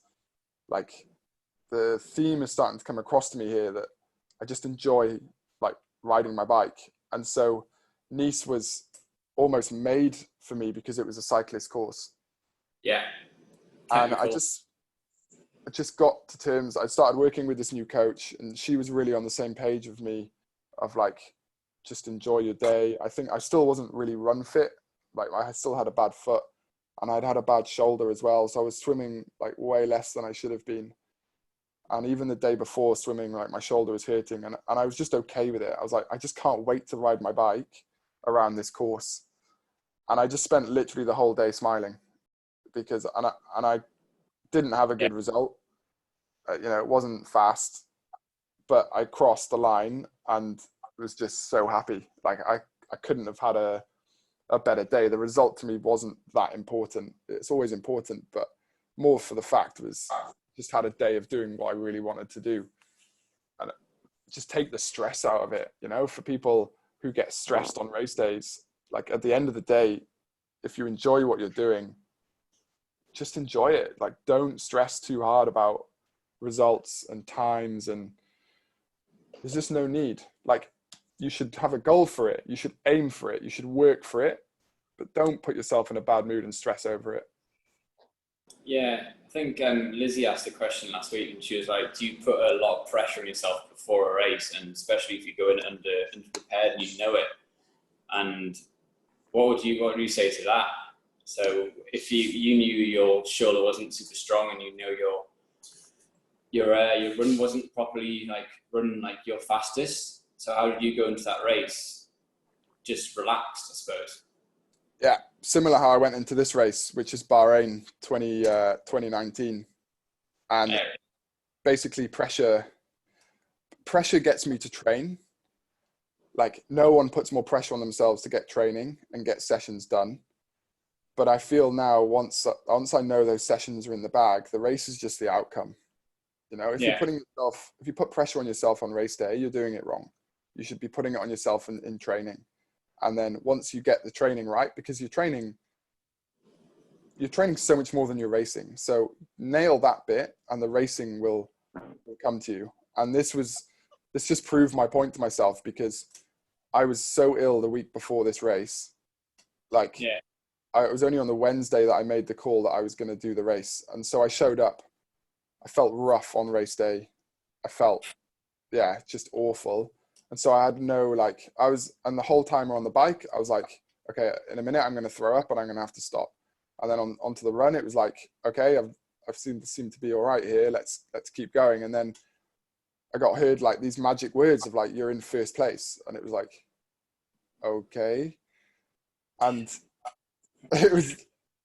Like, the theme is starting to come across to me here, that I just enjoy like riding my bike. And so Nice was almost made for me because it was a cyclist course. Yeah. And I just got to terms. I started working with this new coach, and she was really on the same page with me of like, just enjoy your day. I think I still wasn't really run fit. Like, I still had a bad foot, and I'd had a bad shoulder as well. So I was swimming like way less than I should have been. And even the day before swimming, like my shoulder was hurting, and I was just okay with it. I was like, I just can't wait to ride my bike around this course. And I just spent literally the whole day smiling, because, and I didn't have a good result. You know, it wasn't fast, but I crossed the line and was just so happy. Like, I couldn't have had a better day. The result to me wasn't that important. It's always important, but more for the fact was just had a day of doing what I really wanted to do, and just take the stress out of it. You know, for people who get stressed on race days, like at the end of the day, if you enjoy what you're doing, just enjoy it. Like, don't stress too hard about results and times, and there's just no need. Like, you should have a goal for it. You should aim for it. You should work for it, but don't put yourself in a bad mood and stress over it. Yeah, I think Lizzie asked a question last week, and she was like, do you put a lot of pressure on yourself before a race, and especially if you go in underprepared and you know it? And what would you say to that? So if you knew your shoulder wasn't super strong, and you know your run wasn't properly running like your fastest, so how did you go into that race? Just relaxed, I suppose. Yeah, similar how I went into this race, which is Bahrain 2019. And basically pressure gets me to train. Like, no one puts more pressure on themselves to get training and get sessions done. But I feel now, once I know those sessions are in the bag, the race is just the outcome. You know, if you put pressure on yourself on race day, you're doing it wrong. You should be putting it on yourself in training. And then once you get the training right, because you're training so much more than you're racing. So nail that bit, and the racing will come to you. And this just proved my point to myself, because I was so ill the week before this race. Like, it was only on the Wednesday that I made the call that I was going to do the race. And so I showed up. I felt rough on race day. I felt, just awful. And so I had and the whole time on the bike, I was like, okay, in a minute, I'm going to throw up and I'm going to have to stop. And then onto the run, it was like, okay, I've seemed to be all right here. Let's keep going. And then I got heard like these magic words of like, you're in first place. And it was like, okay. And it was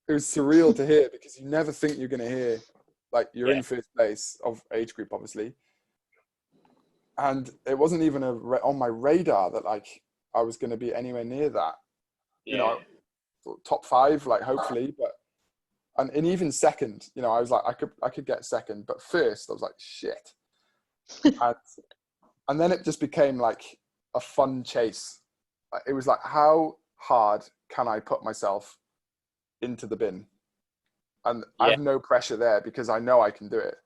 surreal to hear, because you never think you're going to hear like you're in first place of age group, obviously. And it wasn't even on my radar that like I was going to be anywhere near that. You know, top 5, like, hopefully, but and even second, you know, I was like, I could get second, but first I was like, shit. and then it just became like a fun chase. It was like, how hard can I put myself into the bin? And I have no pressure there, because I know I can do it.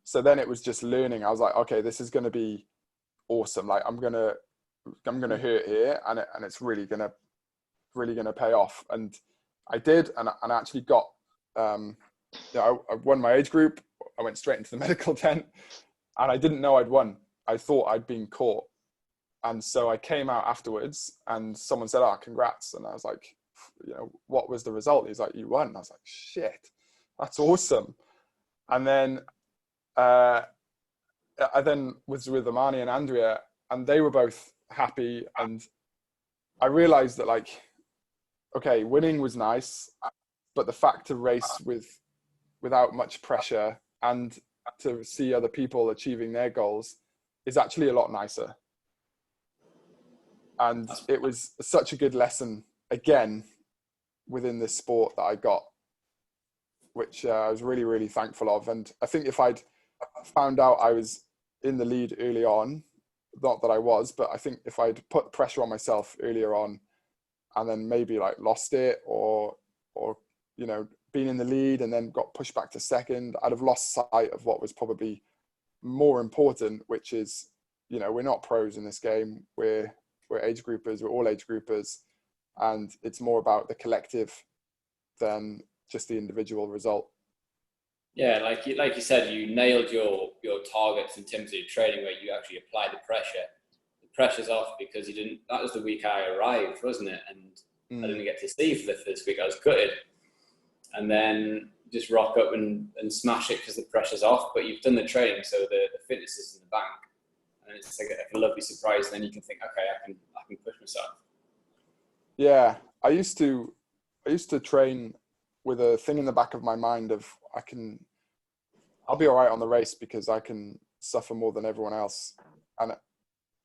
So then it was just learning. I was like, okay, this is going to be awesome. Like, I'm going to hurt here, and it's really going to pay off. And I did, and I actually got, I won my age group. I went straight into the medical tent, and I didn't know I'd won. I thought I'd been caught. And so I came out afterwards, and someone said, congrats. And I was like, you know, what was the result? He's like, you won. And I was like, shit. that's awesome. And then I then was with Amani and Andrea, and they were both happy. And I realized that, like, okay, winning was nice, but the fact to race without much pressure and to see other people achieving their goals is actually a lot nicer. And it was such a good lesson again within this sport that I got, which I was really, really thankful of. And I think if I'd found out I was in the lead early on, not that I was, but I think if I'd put pressure on myself earlier on and then maybe like lost it or you know, been in the lead and then got pushed back to second, I'd have lost sight of what was probably more important, which is, you know, we're not pros in this game. We're age groupers, we're all age groupers, and it's more about the collective than just the individual result. Yeah, like you said, you nailed your targets in terms of your training, where you actually apply the pressure. The pressure's off because you didn't. That was the week I arrived, wasn't it? And I didn't get to see for the first week. I was gutted, and then just rock up and smash it because the pressure's off. But you've done the training, so the fitness is in the bank, and it's like a lovely surprise. And then you can think, okay, I can push myself. Yeah, I used to train with a thing in the back of my mind of I'll be all right on the race because I can suffer more than everyone else. And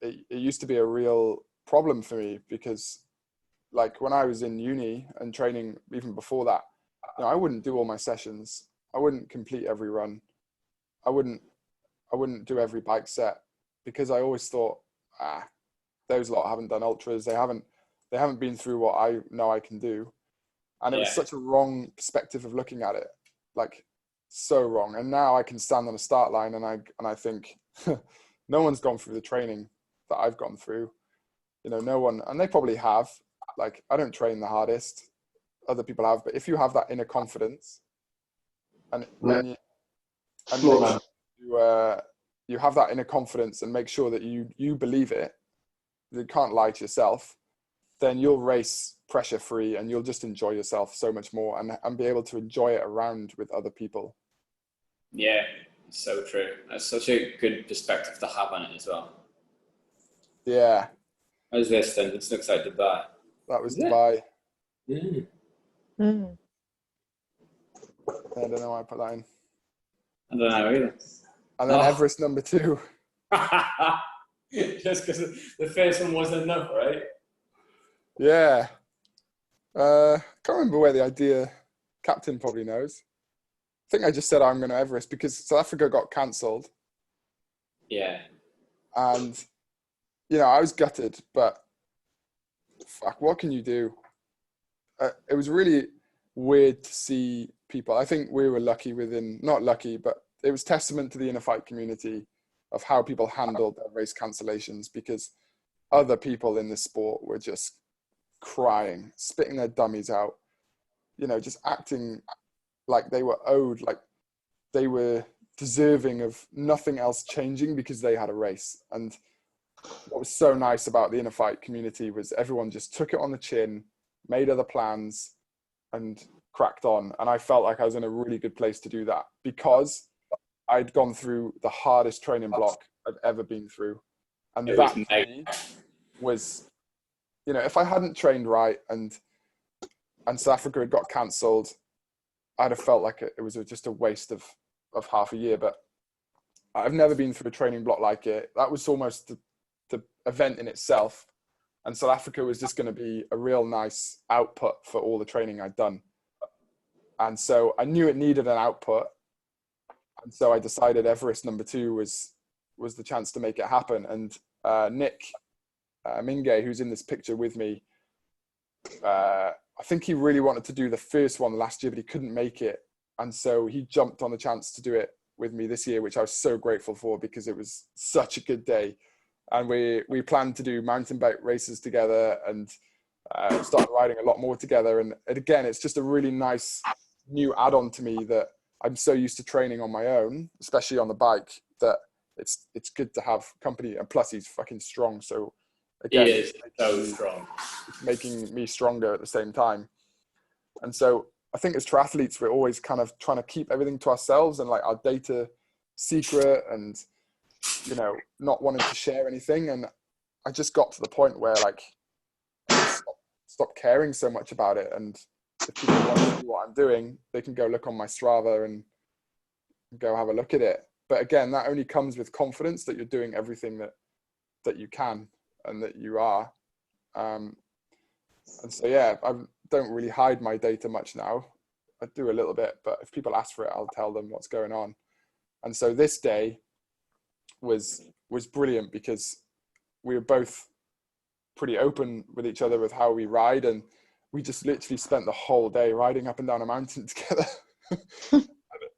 it used to be a real problem for me because, like, when I was in uni and training even before that, you know, I wouldn't do all my sessions. I wouldn't complete every run. I wouldn't do every bike set because I always thought, those lot haven't done ultras. They haven't been through what I know I can do. And it was such a wrong perspective of looking at it, like so wrong. And now I can stand on a start line and I think no one's gone through the training that I've gone through. You know, no one, and they probably have. Like, I don't train the hardest, other people have, but if you have that inner confidence and you have that inner confidence and make sure that you believe it, you can't lie to yourself, then you'll race pressure free and you'll just enjoy yourself so much more and be able to enjoy it around with other people. Yeah, so true. That's such a good perspective to have on it as well. Yeah. How's this then? This looks like Dubai. That was Dubai. Mm. I don't know why I put that in. I don't know either. And then Everest number 2. Just because the first one wasn't enough, right? Yeah. Can't remember where the idea, captain probably knows. I think I just said I'm going to Everest because South Africa got cancelled. Yeah. And, you know, I was gutted, but fuck, what can you do? It was really weird to see people. I think we were lucky not lucky, but it was testament to the inner fight community of how people handled their race cancellations, because other people in the sport were just crying, spitting their dummies out, you know, just acting like they were owed, like they were deserving of nothing else changing because they had a race. And what was so nice about the inner fight community was everyone just took it on the chin, made other plans, and cracked on. And I felt like I was in a really good place to do that because I'd gone through the hardest training block I've ever been through. And that for me was, you know, if I hadn't trained right and South Africa had got cancelled, I'd have felt like it was just a waste of half a year. But I've never been through a training block like it. That was almost the event in itself. And South Africa was just going to be a real nice output for all the training I'd done. And so I knew it needed an output. And so I decided Everest number 2 was the chance to make it happen. And Nick Minge, who's in this picture with me, I think he really wanted to do the first one last year, but he couldn't make it. And so he jumped on the chance to do it with me this year, which I was so grateful for because it was such a good day. And we planned to do mountain bike races together and started riding a lot more together. And again, it's just a really nice new add-on to me that I'm so used to training on my own, especially on the bike, that it's good to have company. And plus he's fucking strong. So again, he is so strong. It's making me stronger at the same time. And so I think as triathletes, we're always kind of trying to keep everything to ourselves and like our data secret and, you know, not wanting to share anything. And I just got to the point where like I just stopped caring so much about it. And if people want to see what I'm doing, they can go look on my Strava and go have a look at it. But again, that only comes with confidence that you're doing everything that you can and that you are. And so, yeah, I don't really hide my data much now. I do a little bit, but if people ask for it, I'll tell them what's going on. And so this day was brilliant because we were both pretty open with each other with how we ride, and we just literally spent the whole day riding up and down a mountain together.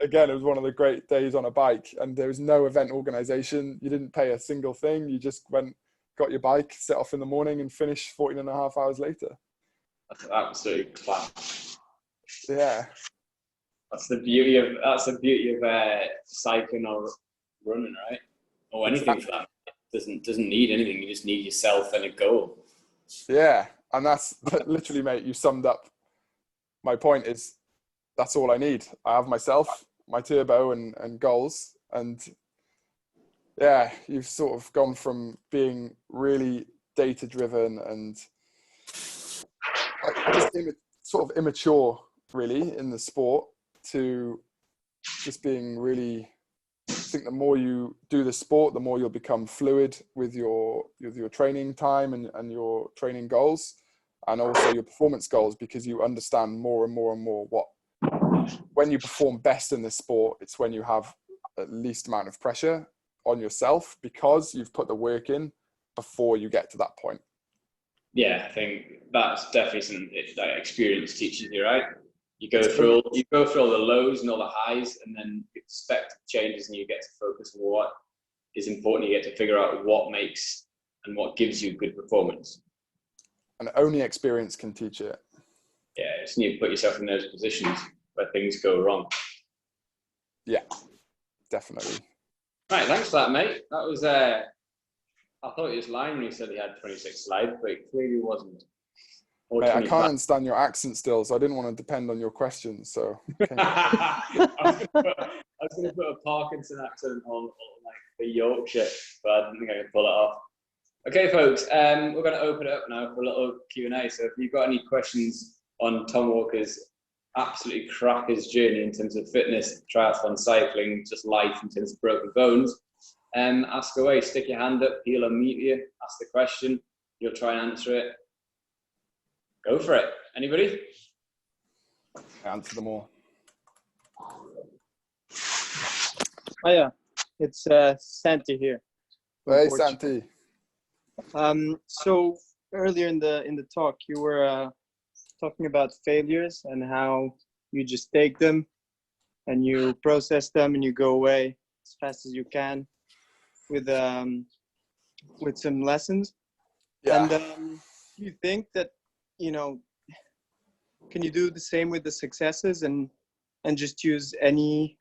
Again, it was one of the great days on a bike, and there was no event organization. You didn't pay a single thing. You just went, got your bike, set off in the morning and finished 14 and a half hours later. That's absolutely class. Yeah. That's the beauty of cycling or running, right? Or anything for that. It doesn't need anything. You just need yourself and a goal. Yeah. And that's literally, mate, you summed up my point. Is that's all I need. I have myself, my turbo and goals. And yeah, you've sort of gone from being really data driven and just sort of immature really in the sport to just being really, I think the more you do the sport, the more you'll become fluid with your training time and your training goals, and also your performance goals, because you understand more and more and more when you perform best in this sport, it's when you have the least amount of pressure on yourself because you've put the work in before you get to that point. Yeah, I think that's definitely something that experience teaches you, right? You go through all the lows and all the highs, and then you expect changes, and you get to focus on what is important. You get to figure out what makes and what gives you good performance. And only experience can teach it. Yeah, you just need to put yourself in those positions where things go wrong. Yeah, definitely. Right, thanks for that, mate. That was I thought he was lying when he said he had 26 slides, but it clearly wasn't. Mate, I can't understand your accent still, so I didn't want to depend on your questions. So I was going to put a Parkinson accent on like the Yorkshire, but I didn't think I could pull it off. Okay, folks, we're going to open it up now for a little Q&A. So if you've got any questions on Tom Walker's absolutely crackers journey in terms of fitness, triathlon, cycling, just life in terms of broken bones, ask away. Stick your hand up, he'll unmute you, ask the question, you'll try and answer it. Go for it. Anybody? Answer them all. Oh yeah, it's Santi here. Hey, Santi. So earlier in the talk, you were talking about failures and how you just take them and you process them and you go away as fast as you can with some lessons. Yeah. And you think that, you know, can you do the same with the successes and just use anything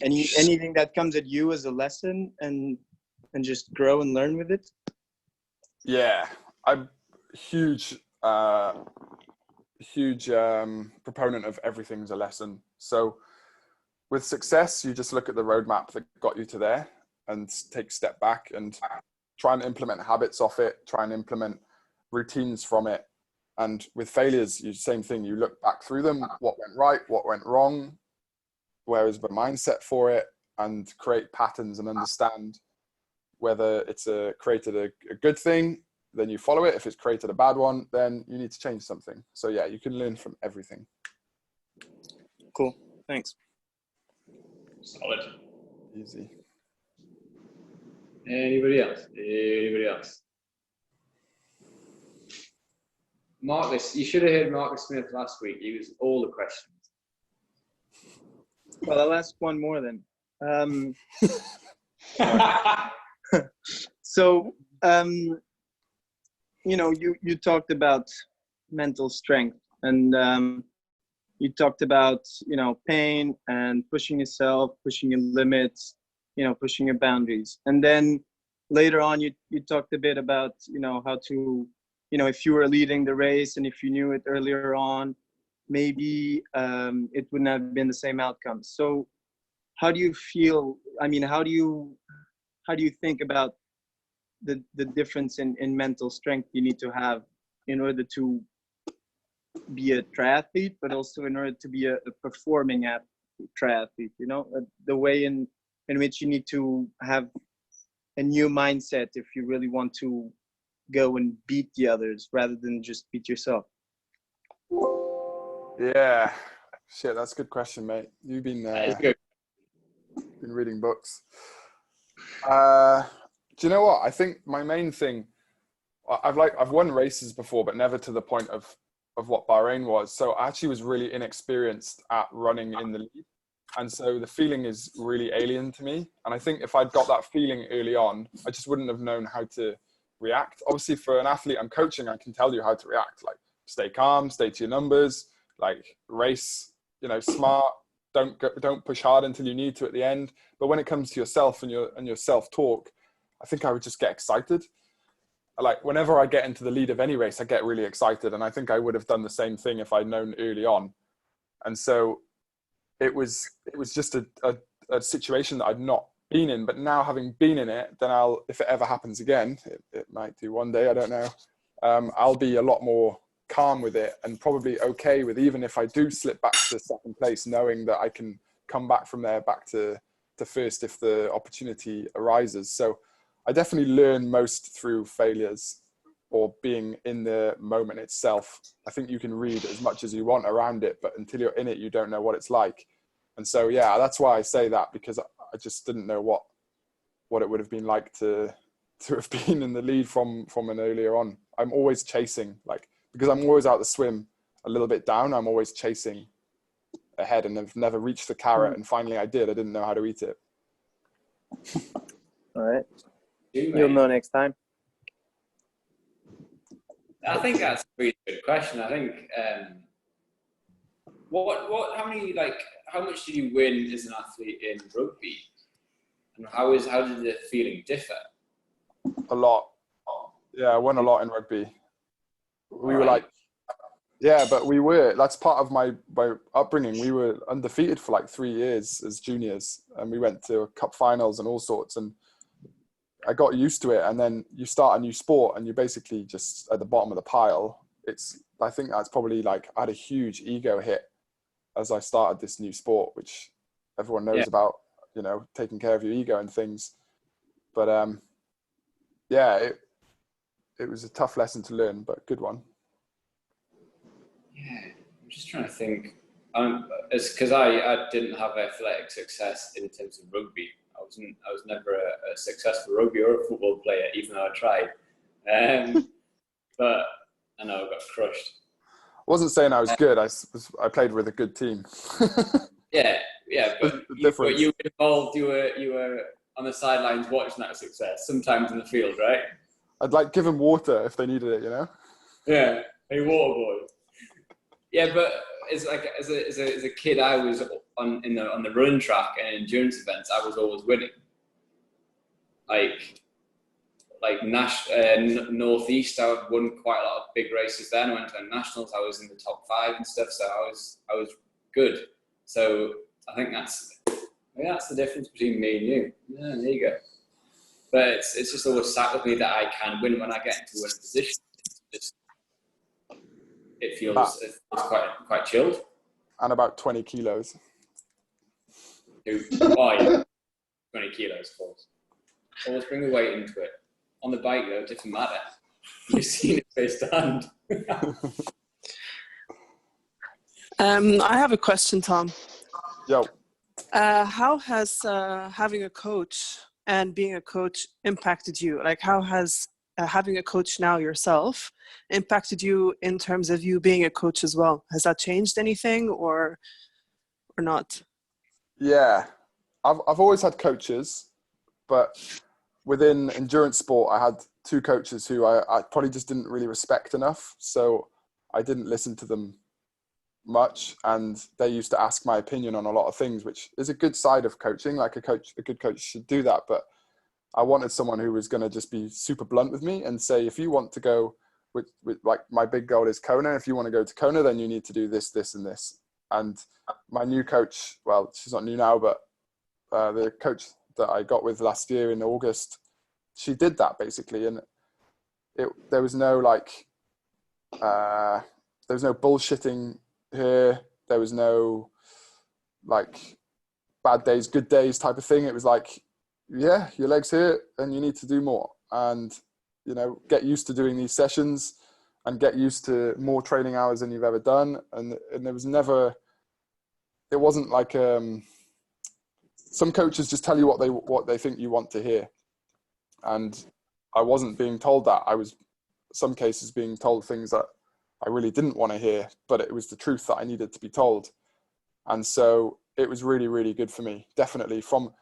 that comes at you as a lesson and just grow and learn with it? Yeah, I'm huge proponent of everything's a lesson. So with success, you just look at the roadmap that got you to there and take a step back and try and implement habits off it, try and implement routines from it. And with failures, same thing. You look back through them, what went right, what went wrong, where was the mindset for it, and create patterns and understand whether it's created a good thing, then you follow it. If it's created a bad one, then you need to change something. So yeah, you can learn from everything. Cool. Thanks. Solid. Easy. Anybody else? Marcus, you should have heard Marcus Smith last week. He was all the questions. Well, I'll ask one more then. So, you know, you talked about mental strength and you talked about, you know, pain and pushing yourself, pushing your limits, you know, pushing your boundaries. And then later on, you talked a bit about, you know, how to, you know, if you were leading the race and if you knew it earlier on, maybe it wouldn't have been the same outcome. So how do you feel? I mean, how do you think about the difference in mental strength you need to have in order to be a triathlete, but also in order to be a performing triathlete? You know, the way in which you need to have a new mindset if you really want to go and beat the others rather than just beat yourself. Yeah, shit, that's a good question, mate. You've been Good. been reading books. Do you know what? I think my main thing, I've won races before, but never to the point of what Bahrain was. So I actually was really inexperienced at running in the lead. And so the feeling is really alien to me. And I think if I'd got that feeling early on, I just wouldn't have known how to react. Obviously, for an athlete I'm coaching, I can tell you how to react. Like, stay calm, stay to your numbers, like race, you know, smart. Don't push hard until you need to at the end. But when it comes to yourself and your self-talk, I think I would just get excited. Like, whenever I get into the lead of any race, I get really excited. And I think I would have done the same thing if I'd known early on. And so it was just a situation that I'd not been in. But now, having been in it, then if it ever happens again, it might do one day, I don't know. I'll be a lot more calm with it and probably okay with, even if I do slip back to second place, knowing that I can come back from there back to first if the opportunity arises. So I definitely learn most through failures or being in the moment itself. I think you can read as much as you want around it, but until you're in it, you don't know what it's like. And so, yeah, that's why I say that, because I just didn't know what it would have been like to have been in the lead from an earlier on. I'm always chasing, like, because I'm always out the swim a little bit down, I'm always chasing ahead, and I've never reached the carrot. And finally I did. I didn't know how to eat it. All right. You'll know next time. I think that's a pretty good question. I think, how much did you win as an athlete in rugby? And how did the feeling differ? A lot. Yeah, I won a lot in rugby. We were like, yeah, but that's part of my upbringing. We were undefeated for like 3 years as juniors, and we went to cup finals and all sorts, and I got used to it. And then you start a new sport and you're basically just at the bottom of the pile. I think that's probably, like, I had a huge ego hit as I started this new sport, which everyone knows about, you know, taking care of your ego and things. But yeah, it was a tough lesson to learn, but good one. Yeah, I'm just trying to think. It's because I didn't have athletic success in terms of rugby. I was never a successful rugby or a football player, even though I tried. But I know I got crushed. I wasn't saying I was good. I played with a good team. yeah, but you were involved. You were on the sidelines watching that success. Sometimes in the field, right? I'd like give them water if they needed it, you know. Yeah, hey, water boy. Yeah, but it's like as a kid, I was on the running track and endurance events. I was always winning. Like Northeast, I won quite a lot of big races there. And I went to nationals. I was in the top 5 and stuff. So I was good. So I think that's the difference between me and you. Yeah, there you go. But it's just always sat with me that I can win when I get into a position. It feels it's quite chilled. And about 20 kilos. Oh yeah, 20 kilos, of course. Always bring the weight into it. On the bike, though, it doesn't matter. You've seen it face stand. I have a question, Tom. Yo. How has having a coach and being a coach impacted you? Like, how has having a coach now yourself impacted you in terms of you being a coach as well? Has that changed anything or not? Yeah, I've always had coaches, but within endurance sport, I had 2 coaches who I probably just didn't really respect enough. So I didn't listen to them much, and they used to ask my opinion on a lot of things, which is a good side of coaching. Like a good coach should do that. But I wanted someone who was going to just be super blunt with me and say, if you want to go with like my big goal is Kona. If you want to go to Kona, then you need to do this, this, and this. And my new coach, well, she's not new now, but the coach that I got with last year in August, she did that basically. And there was no like, there was no bullshitting here. There was no like bad days, good days type of thing. It was like, yeah, your leg's here and you need to do more. And, you know, get used to doing these sessions and get used to more training hours than you've ever done. And there was never, it wasn't like, some coaches just tell you what they think you want to hear. And I wasn't being told that. I was, some cases, being told things that I really didn't want to hear, but it was the truth that I needed to be told. And so it was really, really good for me, definitely from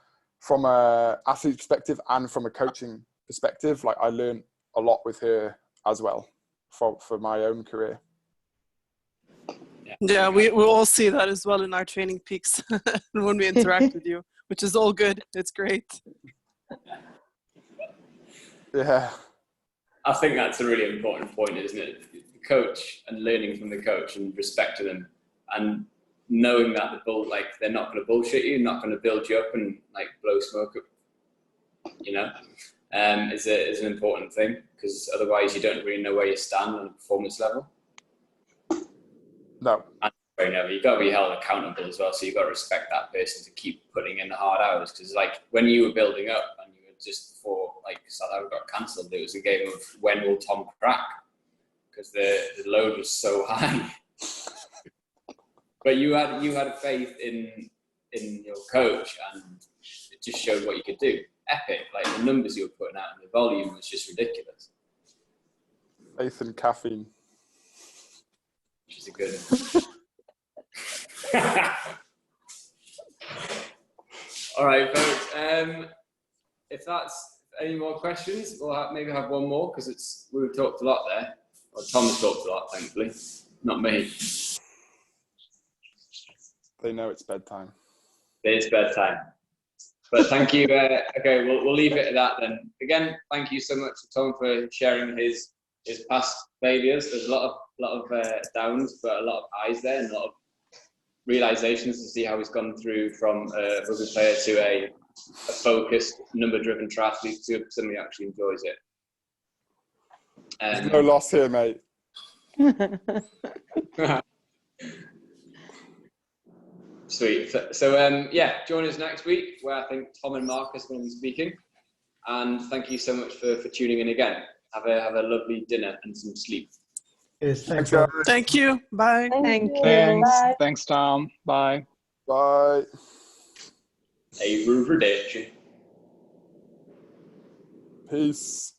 a athlete perspective and from a coaching perspective. Like I learned a lot with her as well for my own career. Yeah, we all see that as well in our training peaks when we interact with you, which is all good. It's great. Yeah. I think that's a really important point, isn't it? The coach and learning from the coach and respect to them, and knowing that they're not going to bullshit you, not going to build you up and like blow smoke up, you know, is an important thing, because otherwise you don't really know where you stand on a performance level. No. And you've got to be held accountable as well, so you've got to respect that person to keep putting in the hard hours, because like when you were building up and you were just before like South Africa got cancelled, it was a game of when will Tom crack, because the load was so high. But you had faith in your coach, and it just showed what you could do. Epic, like the numbers you were putting out and the volume was just ridiculous. Faith and caffeine. Which is a good. All right, folks. If that's any more questions, we'll maybe have one more, because we've talked a lot there. Well, Tom has talked a lot, thankfully, not me. They know it's bedtime. It's bedtime. But thank you. Okay, we'll leave it at that then. Again, thank you so much to Tom for sharing his past failures. There's a lot of downs, but a lot of highs there, and a lot of realizations to see how he's gone through from a rugby player to a focused, number-driven triathlete to somebody who actually enjoys it. There's no loss here, mate. Sweet. So yeah, join us next week, where I think Tom and Marcus are going to be speaking. And thank you so much for tuning in again. Have a lovely dinner and some sleep. Yes, thanks. Thank you. Bye. Thank you. Thanks. Bye. Thanks, Tom. Bye. Bye. Arrivederci. Peace.